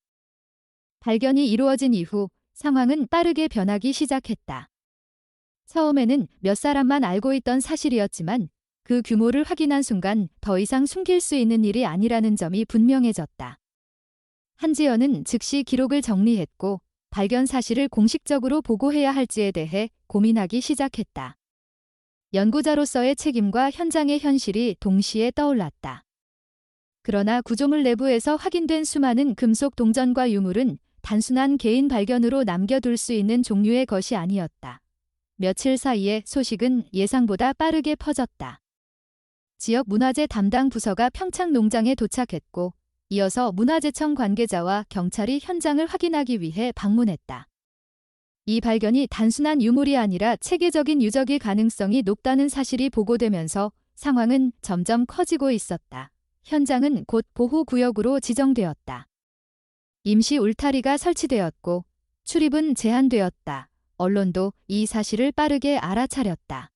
발견이 이루어진 이후 상황은 빠르게 변하기 시작했다. 처음에는 몇 사람만 알고 있던 사실이었지만 그 규모를 확인한 순간 더 이상 숨길 수 있는 일이 아니라는 점이 분명해졌다. 한지연은 즉시 기록을 정리했고 발견 사실을 공식적으로 보고해야 할지에 대해 고민하기 시작했다. 연구자로서의 책임과 현장의 현실이 동시에 떠올랐다. 그러나 구조물 내부에서 확인된 수많은 금속 동전과 유물은 단순한 개인 발견으로 남겨둘 수 있는 종류의 것이 아니었다. 며칠 사이에 소식은 예상보다 빠르게 퍼졌다. 지역 문화재 담당 부서가 평창 농장에 도착했고 이어서 문화재청 관계자와 경찰이 현장을 확인하기 위해 방문했다. 이 발견이 단순한 유물이 아니라 체계적인 유적일 가능성이 높다는 사실이 보고되면서 상황은 점점 커지고 있었다. 현장은 곧 보호구역으로 지정되었다. 임시 울타리가 설치되었고 출입은 제한되었다. 언론도 이 사실을 빠르게 알아차렸다.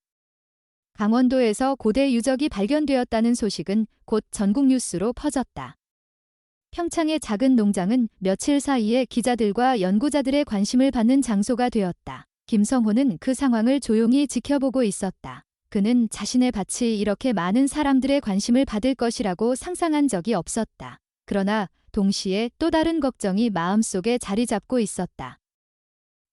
강원도에서 고대 유적이 발견되었다는 소식은 곧 전국 뉴스로 퍼졌다. 평창의 작은 농장은 며칠 사이에 기자들과 연구자들의 관심을 받는 장소가 되었다. 김성호는 그 상황을 조용히 지켜보고 있었다. 그는 자신의 밭이 이렇게 많은 사람들의 관심을 받을 것이라고 상상한 적이 없었다. 그러나 동시에 또 다른 걱정이 마음속에 자리 잡고 있었다.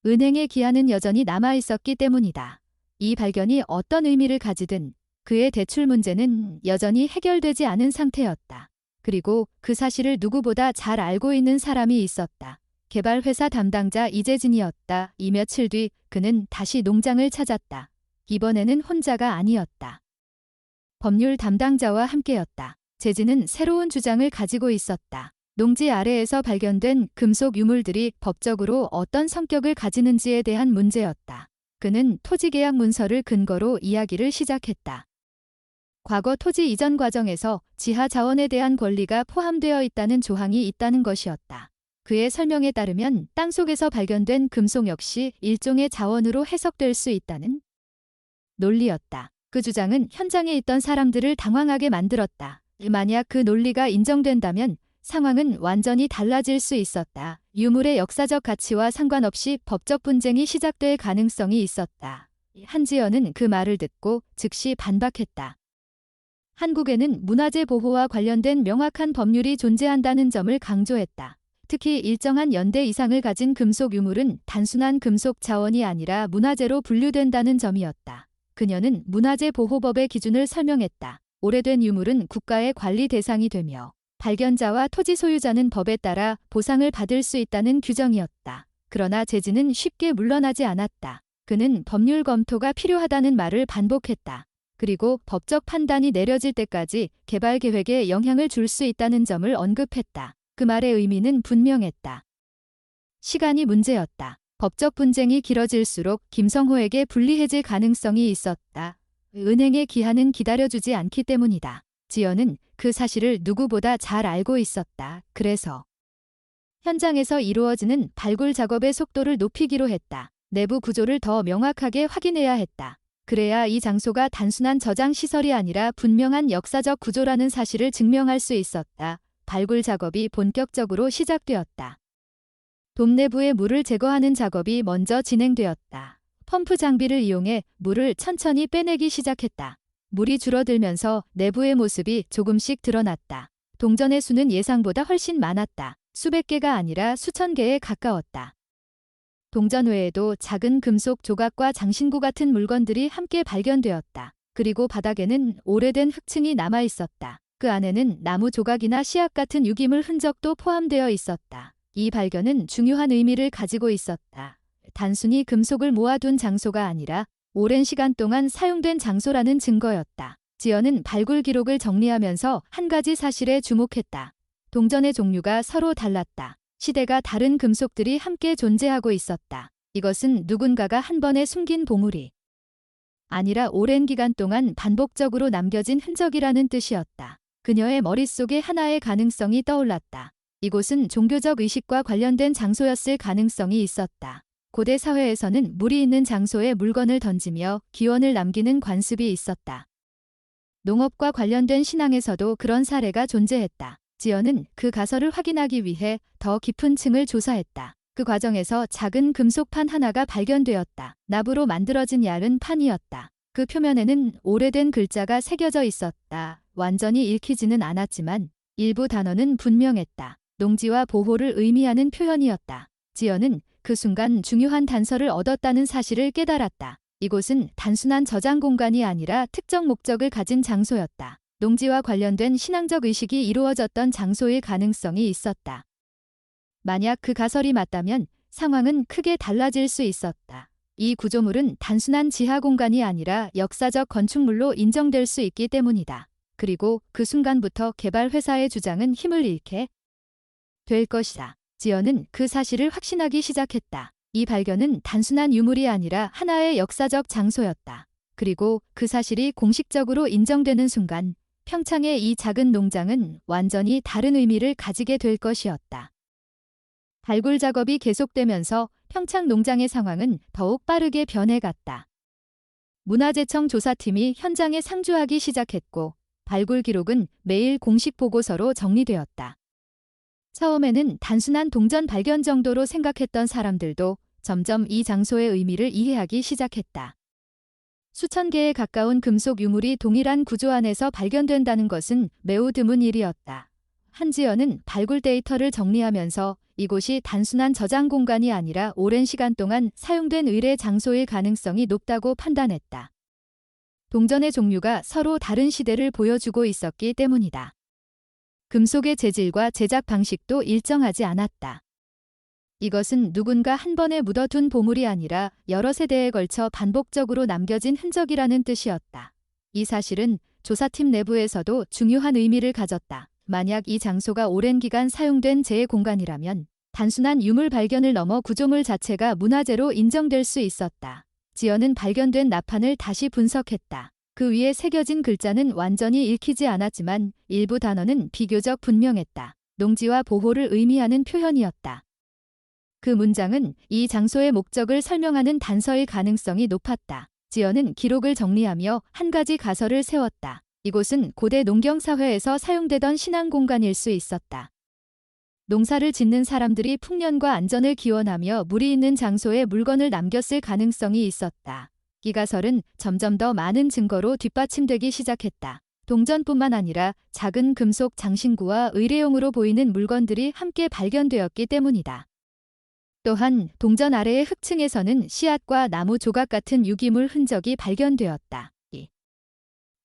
은행의 기한은 여전히 남아있었기 때문이다. 이 발견이 어떤 의미를 가지든 그의 대출 문제는 여전히 해결되지 않은 상태였다. 그리고 그 사실을 누구보다 잘 알고 있는 사람이 있었다. 개발회사 담당자 이재진이었다. 이 며칠 뒤 그는 다시 농장을 찾았다. 이번에는 혼자가 아니었다. 법률 담당자와 함께였다. 재진은 새로운 주장을 가지고 있었다. 농지 아래에서 발견된 금속 유물들이 법적으로 어떤 성격을 가지는지에 대한 문제였다. 그는 토지계약 문서를 근거로 이야기를 시작했다. 과거 토지 이전 과정에서 지하 자원에 대한 권리가 포함되어 있다는 조항이 있다는 것이었다. 그의 설명에 따르면 땅속에서 발견된 금속 역시 일종의 자원으로 해석될 수 있다는 논리였다. 그 주장은 현장에 있던 사람들을 당황하게 만들었다. 만약 그 논리가 인정된다면 상황은 완전히 달라질 수 있었다. 유물의 역사적 가치와 상관없이 법적 분쟁이 시작될 가능성이 있었다. 한지연은 그 말을 듣고 즉시 반박했다. 한국에는 문화재 보호와 관련된 명확한 법률이 존재한다는 점을 강조했다. 특히 일정한 연대 이상을 가진 금속 유물은 단순한 금속 자원이 아니라 문화재로 분류된다는 점이었다. 그녀는 문화재 보호법의 기준을 설명했다. 오래된 유물은 국가의 관리 대상이 되며 발견자와 토지 소유자는 법에 따라 보상을 받을 수 있다는 규정이었다. 그러나 제지는 쉽게 물러나지 않았다. 그는 법률 검토가 필요하다는 말을 반복했다. 그리고 법적 판단이 내려질 때까지 개발 계획에 영향을 줄 수 있다는 점을 언급했다. 그 말의 의미는 분명했다. 시간이 문제였다. 법적 분쟁이 길어질수록 김성호에게 불리해질 가능성이 있었다. 은행의 기한은 기다려주지 않기 때문이다. 지연은 그 사실을 누구보다 잘 알고 있었다. 그래서 현장에서 이루어지는 발굴 작업의 속도를 높이기로 했다. 내부 구조를 더 명확하게 확인해야 했다. 그래야 이 장소가 단순한 저장 시설이 아니라 분명한 역사적 구조라는 사실을 증명할 수 있었다. 발굴 작업이 본격적으로 시작되었다. 돔 내부의 물을 제거하는 작업이 먼저 진행되었다. 펌프 장비를 이용해 물을 천천히 빼내기 시작했다. 물이 줄어들면서 내부의 모습이 조금씩 드러났다. 동전의 수는 예상보다 훨씬 많았다. 수백 개가 아니라 수천 개에 가까웠다. 동전 외에도 작은 금속 조각과 장신구 같은 물건들이 함께 발견되었다. 그리고 바닥에는 오래된 흙층이 남아 있었다. 그 안에는 나무 조각이나 씨앗 같은 유기물 흔적도 포함되어 있었다. 이 발견은 중요한 의미를 가지고 있었다. 단순히 금속을 모아둔 장소가 아니라 오랜 시간 동안 사용된 장소라는 증거였다. 지연은 발굴 기록을 정리하면서 한 가지 사실에 주목했다. 동전의 종류가 서로 달랐다. 시대가 다른 금속들이 함께 존재하고 있었다. 이것은 누군가가 한 번에 숨긴 보물이 아니라 오랜 기간 동안 반복적으로 남겨진 흔적이라는 뜻이었다. 그녀의 머릿속에 하나의 가능성이 떠올랐다. 이곳은 종교적 의식과 관련된 장소였을 가능성이 있었다. 고대 사회에서는 물이 있는 장소에 물건을 던지며 기원을 남기는 관습이 있었다. 농업과 관련된 신앙에서도 그런 사례가 존재했다. 지연은 그 가설을 확인하기 위해 더 깊은 층을 조사했다. 그 과정에서 작은 금속판 하나가 발견되었다. 납으로 만들어진 얇은 판이었다. 그 표면에는 오래된 글자가 새겨져 있었다. 완전히 읽히지는 않았지만 일부 단어는 분명했다. 농지와 보호를 의미하는 표현이었다. 지연은 그 순간 중요한 단서를 얻었다는 사실을 깨달았다. 이곳은 단순한 저장 공간이 아니라 특정 목적을 가진 장소였다. 농지와 관련된 신앙적 의식이 이루어졌던 장소일 가능성이 있었다. 만약 그 가설이 맞다면 상황은 크게 달라질 수 있었다. 이 구조물은 단순한 지하 공간이 아니라 역사적 건축물로 인정될 수 있기 때문이다. 그리고 그 순간부터 개발 회사의 주장은 힘을 잃게 될 것이다. 지연은 그 사실을 확신하기 시작했다. 이 발견은 단순한 유물이 아니라 하나의 역사적 장소였다. 그리고 그 사실이 공식적으로 인정되는 순간 평창의 이 작은 농장은 완전히 다른 의미를 가지게 될 것이었다. 발굴 작업이 계속되면서 평창 농장의 상황은 더욱 빠르게 변해갔다. 문화재청 조사팀이 현장에 상주하기 시작했고 발굴 기록은 매일 공식 보고서로 정리되었다. 처음에는 단순한 동전 발견 정도로 생각했던 사람들도 점점 이 장소의 의미를 이해하기 시작했다. 수천 개에 가까운 금속 유물이 동일한 구조 안에서 발견된다는 것은 매우 드문 일이었다. 한지연은 발굴 데이터를 정리하면서 이곳이 단순한 저장 공간이 아니라 오랜 시간 동안 사용된 의뢰 장소일 가능성이 높다고 판단했다. 동전의 종류가 서로 다른 시대를 보여주고 있었기 때문이다. 금속의 재질과 제작 방식도 일정하지 않았다. 이것은 누군가 한 번에 묻어둔 보물이 아니라 여러 세대에 걸쳐 반복적으로 남겨진 흔적이라는 뜻이었다. 이 사실은 조사팀 내부에서도 중요한 의미를 가졌다. 만약 이 장소가 오랜 기간 사용된 재해 공간이라면 단순한 유물 발견을 넘어 구조물 자체가 문화재로 인정될 수 있었다. 지연은 발견된 나판을 다시 분석했다. 그 위에 새겨진 글자는 완전히 읽히지 않았지만 일부 단어는 비교적 분명했다. 농지와 보호를 의미하는 표현이었다. 그 문장은 이 장소의 목적을 설명하는 단서일 가능성이 높았다. 지연은 기록을 정리하며 한 가지 가설을 세웠다. 이곳은 고대 농경사회에서 사용되던 신앙 공간일 수 있었다. 농사를 짓는 사람들이 풍년과 안전을 기원하며 물이 있는 장소에 물건을 남겼을 가능성이 있었다. 이 가설은 점점 더 많은 증거로 뒷받침되기 시작했다. 동전뿐만 아니라 작은 금속 장신구와 의뢰용으로 보이는 물건들이 함께 발견되었기 때문이다. 또한 동전 아래의 흙층에서는 씨앗과 나무 조각 같은 유기물 흔적이 발견되었다.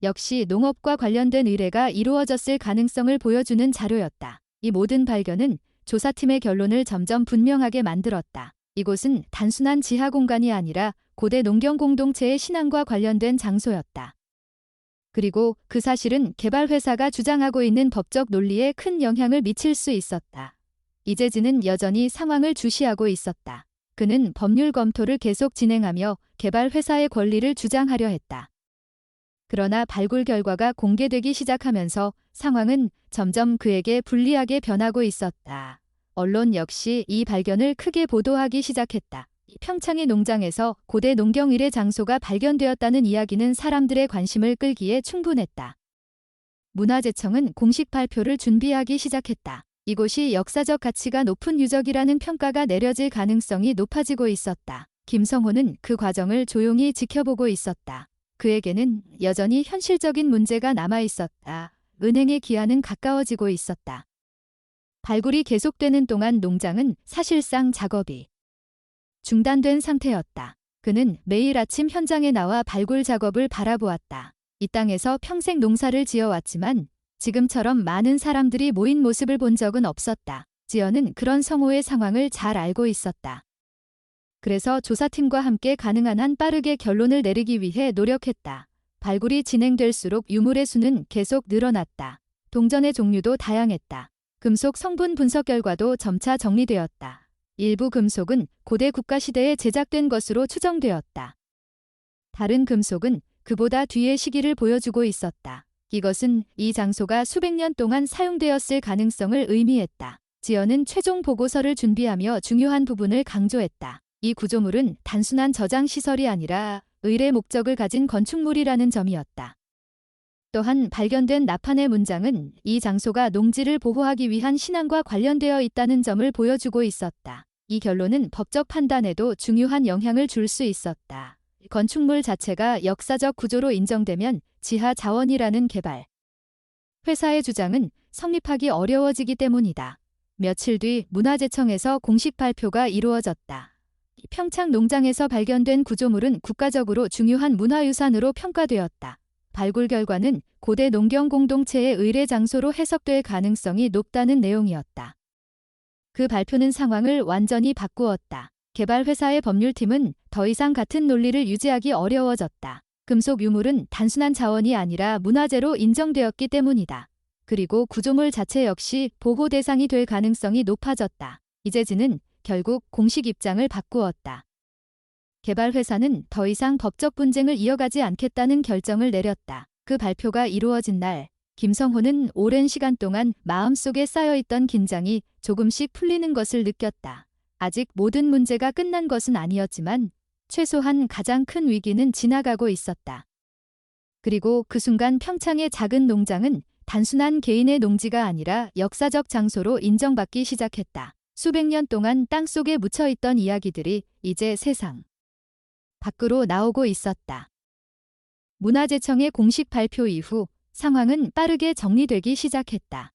역시 농업과 관련된 의뢰가 이루어졌을 가능성을 보여주는 자료였다. 이 모든 발견은 조사팀의 결론을 점점 분명하게 만들었다. 이곳은 단순한 지하 공간이 아니라 고대 농경 공동체의 신앙과 관련된 장소였다. 그리고 그 사실은 개발회사가 주장하고 있는 법적 논리에 큰 영향을 미칠 수 있었다. 이재진은 여전히 상황을 주시하고 있었다. 그는 법률 검토를 계속 진행하며 개발회사의 권리를 주장하려 했다. 그러나 발굴 결과가 공개되기 시작하면서 상황은 점점 그에게 불리하게 변하고 있었다. 언론 역시 이 발견을 크게 보도하기 시작했다. 평창의 농장에서 고대 농경 의뢰 장소가 발견되었다는 이야기는 사람들의 관심을 끌기에 충분했다. 문화재청은 공식 발표를 준비하기 시작했다. 이곳이 역사적 가치가 높은 유적이라는 평가가 내려질 가능성이 높아지고 있었다. 김성호는 그 과정을 조용히 지켜보고 있었다. 그에게는 여전히 현실적인 문제가 남아 있었다. 은행의 기한은 가까워지고 있었다. 발굴이 계속되는 동안 농장은 사실상 작업이 중단된 상태였다. 그는 매일 아침 현장에 나와 발굴 작업을 바라보았다. 이 땅에서 평생 농사를 지어왔지만 지금처럼 많은 사람들이 모인 모습을 본 적은 없었다. 지연은 그런 성호의 상황을 잘 알고 있었다. 그래서 조사팀과 함께 가능한 한 빠르게 결론을 내리기 위해 노력했다. 발굴이 진행될수록 유물의 수는 계속 늘어났다. 동전의 종류도 다양했다. 금속 성분 분석 결과도 점차 정리되었다. 일부 금속은 고대 국가시대에 제작된 것으로 추정되었다. 다른 금속은 그보다 뒤의 시기를 보여주고 있었다. 이것은 이 장소가 수백 년 동안 사용되었을 가능성을 의미했다. 지연은 최종 보고서를 준비하며 중요한 부분을 강조했다. 이 구조물은 단순한 저장 시설이 아니라 의뢰 목적을 가진 건축물이라는 점이었다. 또한 발견된 나판의 문장은 이 장소가 농지를 보호하기 위한 신앙과 관련되어 있다는 점을 보여주고 있었다. 이 결론은 법적 판단에도 중요한 영향을 줄 수 있었다. 건축물 자체가 역사적 구조로 인정되면 지하 자원이라는 개발 회사의 주장은 성립하기 어려워지기 때문이다. 며칠 뒤 문화재청에서 공식 발표가 이루어졌다. 평창 농장에서 발견된 구조물은 국가적으로 중요한 문화유산으로 평가되었다. 발굴 결과는 고대 농경 공동체의 의뢰 장소로 해석될 가능성이 높다는 내용이었다. 그 발표는 상황을 완전히 바꾸었다. 개발회사의 법률팀은 더 이상 같은 논리를 유지하기 어려워졌다. 금속 유물은 단순한 자원이 아니라 문화재로 인정되었기 때문이다. 그리고 구조물 자체 역시 보호 대상이 될 가능성이 높아졌다. 이재진은 결국 공식 입장을 바꾸었다. 개발회사는 더 이상 법적 분쟁을 이어가지 않겠다는 결정을 내렸다. 그 발표가 이루어진 날, 김성호는 오랜 시간 동안 마음속에 쌓여있던 긴장이 조금씩 풀리는 것을 느꼈다. 아직 모든 문제가 끝난 것은 아니었지만 최소한 가장 큰 위기는 지나가고 있었다. 그리고 그 순간 평창의 작은 농장은 단순한 개인의 농지가 아니라 역사적 장소로 인정받기 시작했다. 수백 년 동안 땅속에 묻혀있던 이야기들이 이제 세상 밖으로 나오고 있었다. 문화재청의 공식 발표 이후 상황은 빠르게 정리되기 시작했다.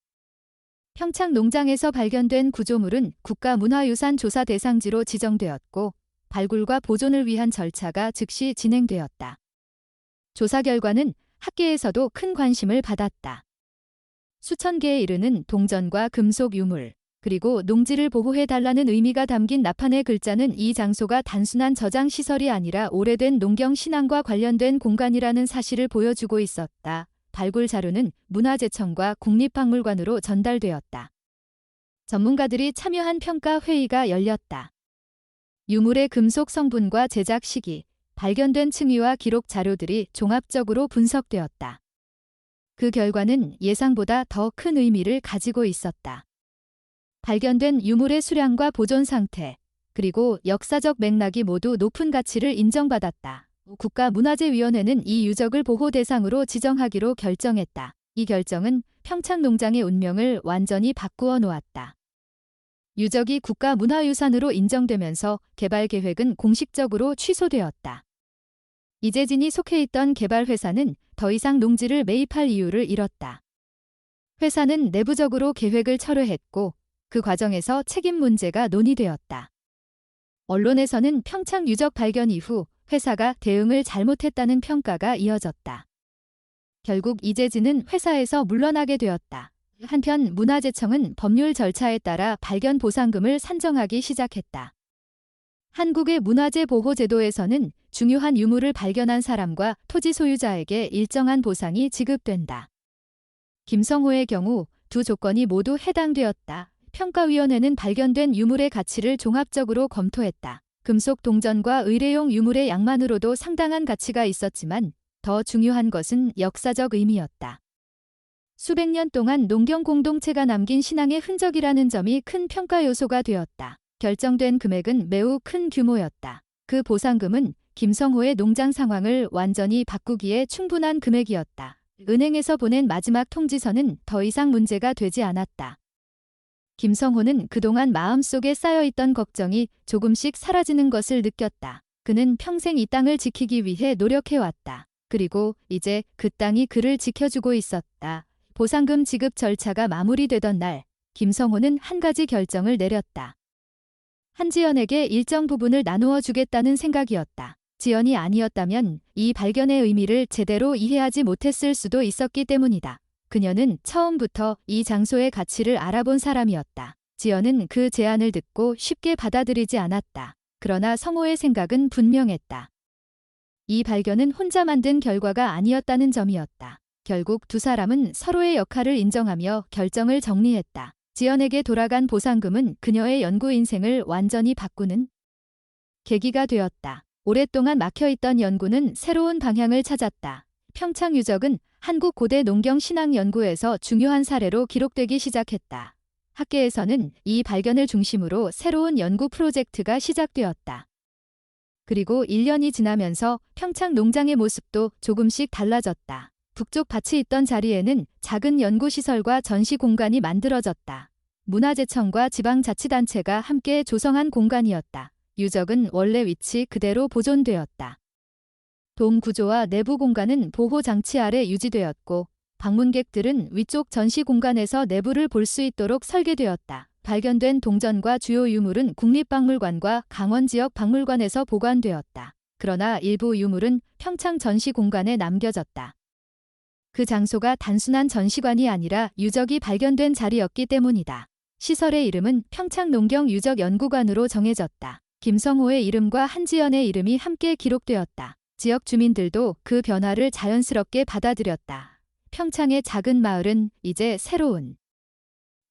평창 농장에서 발견된 구조물은 국가문화유산 조사 대상지로 지정되었고 발굴과 보존을 위한 절차가 즉시 진행되었다. 조사 결과는 학계에서도 큰 관심을 받았다. 수천 개에 이르는 동전과 금속 유물, 그리고 농지를 보호해달라는 의미가 담긴 나판의 글자는 이 장소가 단순한 저장 시설이 아니라 오래된 농경 신앙과 관련된 공간이라는 사실을 보여주고 있었다. 발굴 자료는 문화재청과 국립박물관으로 전달되었다. 전문가들이 참여한 평가 회의가 열렸다. 유물의 금속 성분과 제작 시기, 발견된 층위와 기록 자료들이 종합적으로 분석되었다. 그 결과는 예상보다 더 큰 의미를 가지고 있었다. 발견된 유물의 수량과 보존 상태, 그리고 역사적 맥락이 모두 높은 가치를 인정받았다. 국가문화재위원회는 이 유적을 보호 대상으로 지정하기로 결정했다. 이 결정은 평창 농장의 운명을 완전히 바꾸어 놓았다. 유적이 국가문화유산으로 인정되면서 개발 계획은 공식적으로 취소되었다. 이재진이 속해 있던 개발회사는 더 이상 농지를 매입할 이유를 잃었다. 회사는 내부적으로 계획을 철회했고 그 과정에서 책임 문제가 논의되었다. 언론에서는 평창 유적 발견 이후 회사가 대응을 잘못했다는 평가가 이어졌다. 결국 이재진은 회사에서 물러나게 되었다. 한편 문화재청은 법률 절차에 따라 발견 보상금을 산정하기 시작했다. 한국의 문화재 보호 제도에서는 중요한 유물을 발견한 사람과 토지 소유자에게 일정한 보상이 지급된다. 김성호의 경우 두 조건이 모두 해당되었다. 평가위원회는 발견된 유물의 가치를 종합적으로 검토했다. 금속 동전과 의뢰용 유물의 양만으로도 상당한 가치가 있었지만 더 중요한 것은 역사적 의미였다. 수백 년 동안 농경 공동체가 남긴 신앙의 흔적이라는 점이 큰 평가 요소가 되었다. 결정된 금액은 매우 큰 규모였다. 그 보상금은 김성호의 농장 상황을 완전히 바꾸기에 충분한 금액이었다. 은행에서 보낸 마지막 통지서는 더 이상 문제가 되지 않았다. 김성호는 그동안 마음속에 쌓여있던 걱정이 조금씩 사라지는 것을 느꼈다. 그는 평생 이 땅을 지키기 위해 노력해왔다. 그리고 이제 그 땅이 그를 지켜주고 있었다. 보상금 지급 절차가 마무리되던 날, 김성호는 한 가지 결정을 내렸다. 한지연에게 일정 부분을 나누어 주겠다는 생각이었다. 지연이 아니었다면 이 발견의 의미를 제대로 이해하지 못했을 수도 있었기 때문이다. 그녀는 처음부터 이 장소의 가치를 알아본 사람이었다. 지연은 그 제안을 듣고 쉽게 받아들이지 않았다. 그러나 성호의 생각은 분명했다. 이 발견은 혼자 만든 결과가 아니었다는 점이었다. 결국 두 사람은 서로의 역할을 인정하며 결정을 정리했다. 지연에게 돌아간 보상금은 그녀의 연구 인생을 완전히 바꾸는 계기가 되었다. 오랫동안 막혀있던 연구는 새로운 방향을 찾았다. 평창 유적은 한국 고대 농경 신앙 연구에서 중요한 사례로 기록되기 시작했다. 학계에서는 이 발견을 중심으로 새로운 연구 프로젝트가 시작되었다. 그리고 1년이 지나면서 평창 농장의 모습도 조금씩 달라졌다. 북쪽 밭이 있던 자리에는 작은 연구시설과 전시 공간이 만들어졌다. 문화재청과 지방자치단체가 함께 조성한 공간이었다. 유적은 원래 위치 그대로 보존되었다. 돔 구조와 내부 공간은 보호 장치 아래 유지되었고 방문객들은 위쪽 전시 공간에서 내부를 볼 수 있도록 설계되었다. 발견된 동전과 주요 유물은 국립박물관과 강원지역 박물관에서 보관되었다. 그러나 일부 유물은 평창 전시 공간에 남겨졌다. 그 장소가 단순한 전시관이 아니라 유적이 발견된 자리였기 때문이다. 시설의 이름은 평창 농경 유적 연구관으로 정해졌다. 김성호의 이름과 한지연의 이름이 함께 기록되었다. 지역 주민들도 그 변화를 자연스럽게 받아들였다. 평창의 작은 마을은 이제 새로운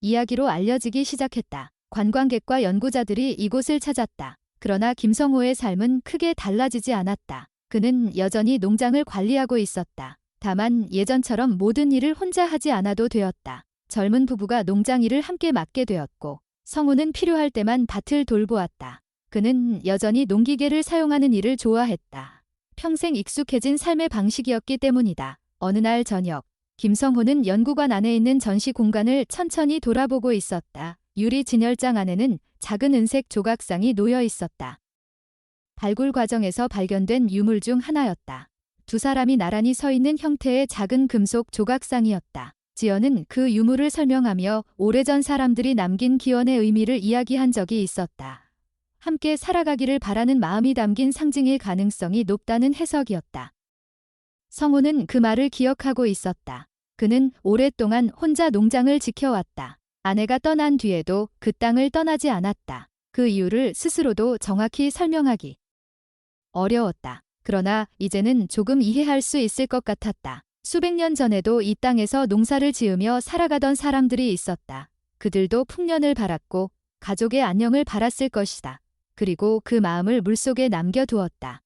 이야기로 알려지기 시작했다. 관광객과 연구자들이 이곳을 찾았다. 그러나 김성호의 삶은 크게 달라지지 않았다. 그는 여전히 농장을 관리하고 있었다. 다만 예전처럼 모든 일을 혼자 하지 않아도 되었다. 젊은 부부가 농장 일을 함께 맡게 되었고 성우는 필요할 때만 밭을 돌보았다. 그는 여전히 농기계를 사용하는 일을 좋아했다. 평생 익숙해진 삶의 방식이었기 때문이다. 어느 날 저녁, 김성호는 연구관 안에 있는 전시 공간을 천천히 돌아보고 있었다. 유리 진열장 안에는 작은 은색 조각상이 놓여 있었다. 발굴 과정에서 발견된 유물 중 하나였다. 두 사람이 나란히 서 있는 형태의 작은 금속 조각상이었다. 지연은 그 유물을 설명하며 오래전 사람들이 남긴 기원의 의미를 이야기한 적이 있었다. 함께 살아가기를 바라는 마음이 담긴 상징일 가능성이 높다는 해석이었다. 성우는 그 말을 기억하고 있었다. 그는 오랫동안 혼자 농장을 지켜왔다. 아내가 떠난 뒤에도 그 땅을 떠나지 않았다. 그 이유를 스스로도 정확히 설명하기 어려웠다. 그러나 이제는 조금 이해할 수 있을 것 같았다. 수백 년 전에도 이 땅에서 농사를 지으며 살아가던 사람들이 있었다. 그들도 풍년을 바랐고 가족의 안녕을 바랐을 것이다. 그리고 그 마음을 물속에 남겨두었다.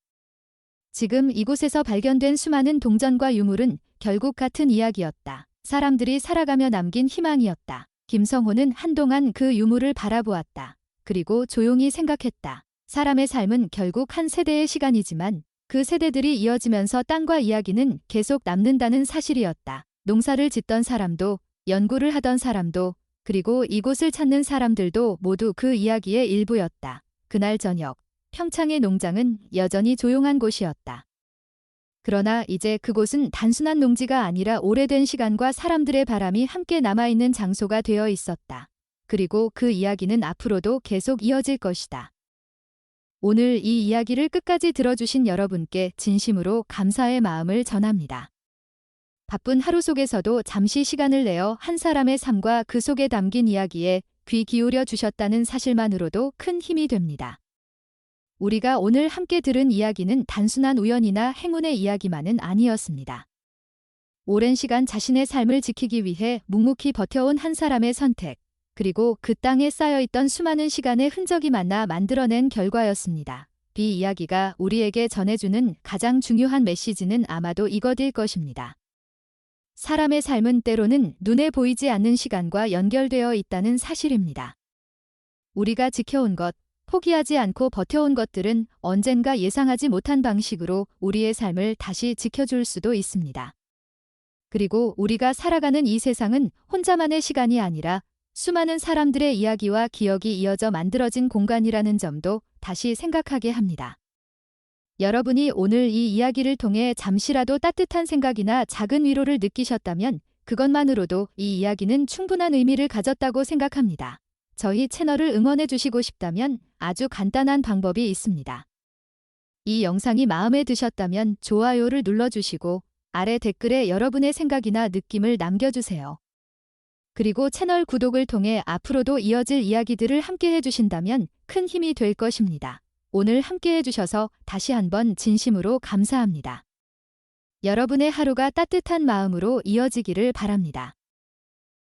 지금 이곳에서 발견된 수많은 동전과 유물은 결국 같은 이야기였다. 사람들이 살아가며 남긴 희망이었다. 김성호는 한동안 그 유물을 바라보았다. 그리고 조용히 생각했다. 사람의 삶은 결국 한 세대의 시간이지만 그 세대들이 이어지면서 땅과 이야기는 계속 남는다는 사실이었다. 농사를 짓던 사람도, 연구를 하던 사람도, 그리고 이곳을 찾는 사람들도 모두 그 이야기의 일부였다. 그날 저녁, 평창의 농장은 여전히 조용한 곳이었다. 그러나 이제 그곳은 단순한 농지가 아니라 오래된 시간과 사람들의 바람이 함께 남아있는 장소가 되어 있었다. 그리고 그 이야기는 앞으로도 계속 이어질 것이다. 오늘 이 이야기를 끝까지 들어주신 여러분께 진심으로 감사의 마음을 전합니다. 바쁜 하루 속에서도 잠시 시간을 내어 한 사람의 삶과 그 속에 담긴 이야기에 귀 기울여 주셨다는 사실만으로도 큰 힘이 됩니다. 우리가 오늘 함께 들은 이야기는 단순한 우연이나 행운의 이야기만은 아니었습니다. 오랜 시간 자신의 삶을 지키기 위해 묵묵히 버텨온 한 사람의 선택, 그리고 그 땅에 쌓여있던 수많은 시간의 흔적이 만나 만들어낸 결과였습니다. 이 이야기가 우리에게 전해주는 가장 중요한 메시지는 아마도 이것일 것입니다. 사람의 삶은 때로는 눈에 보이지 않는 시간과 연결되어 있다는 사실입니다. 우리가 지켜온 것, 포기하지 않고 버텨온 것들은 언젠가 예상하지 못한 방식으로 우리의 삶을 다시 지켜줄 수도 있습니다. 그리고 우리가 살아가는 이 세상은 혼자만의 시간이 아니라 수많은 사람들의 이야기와 기억이 이어져 만들어진 공간이라는 점도 다시 생각하게 합니다. 여러분이 오늘 이 이야기를 통해 잠시라도 따뜻한 생각이나 작은 위로를 느끼셨다면 그것만으로도 이 이야기는 충분한 의미를 가졌다고 생각합니다. 저희 채널을 응원해 주시고 싶다면 아주 간단한 방법이 있습니다. 이 영상이 마음에 드셨다면 좋아요를 눌러주시고 아래 댓글에 여러분의 생각이나 느낌을 남겨주세요. 그리고 채널 구독을 통해 앞으로도 이어질 이야기들을 함께 해주신다면 큰 힘이 될 것입니다. 오늘 함께 해주셔서 다시 한번 진심으로 감사합니다. 여러분의 하루가 따뜻한 마음으로 이어지기를 바랍니다.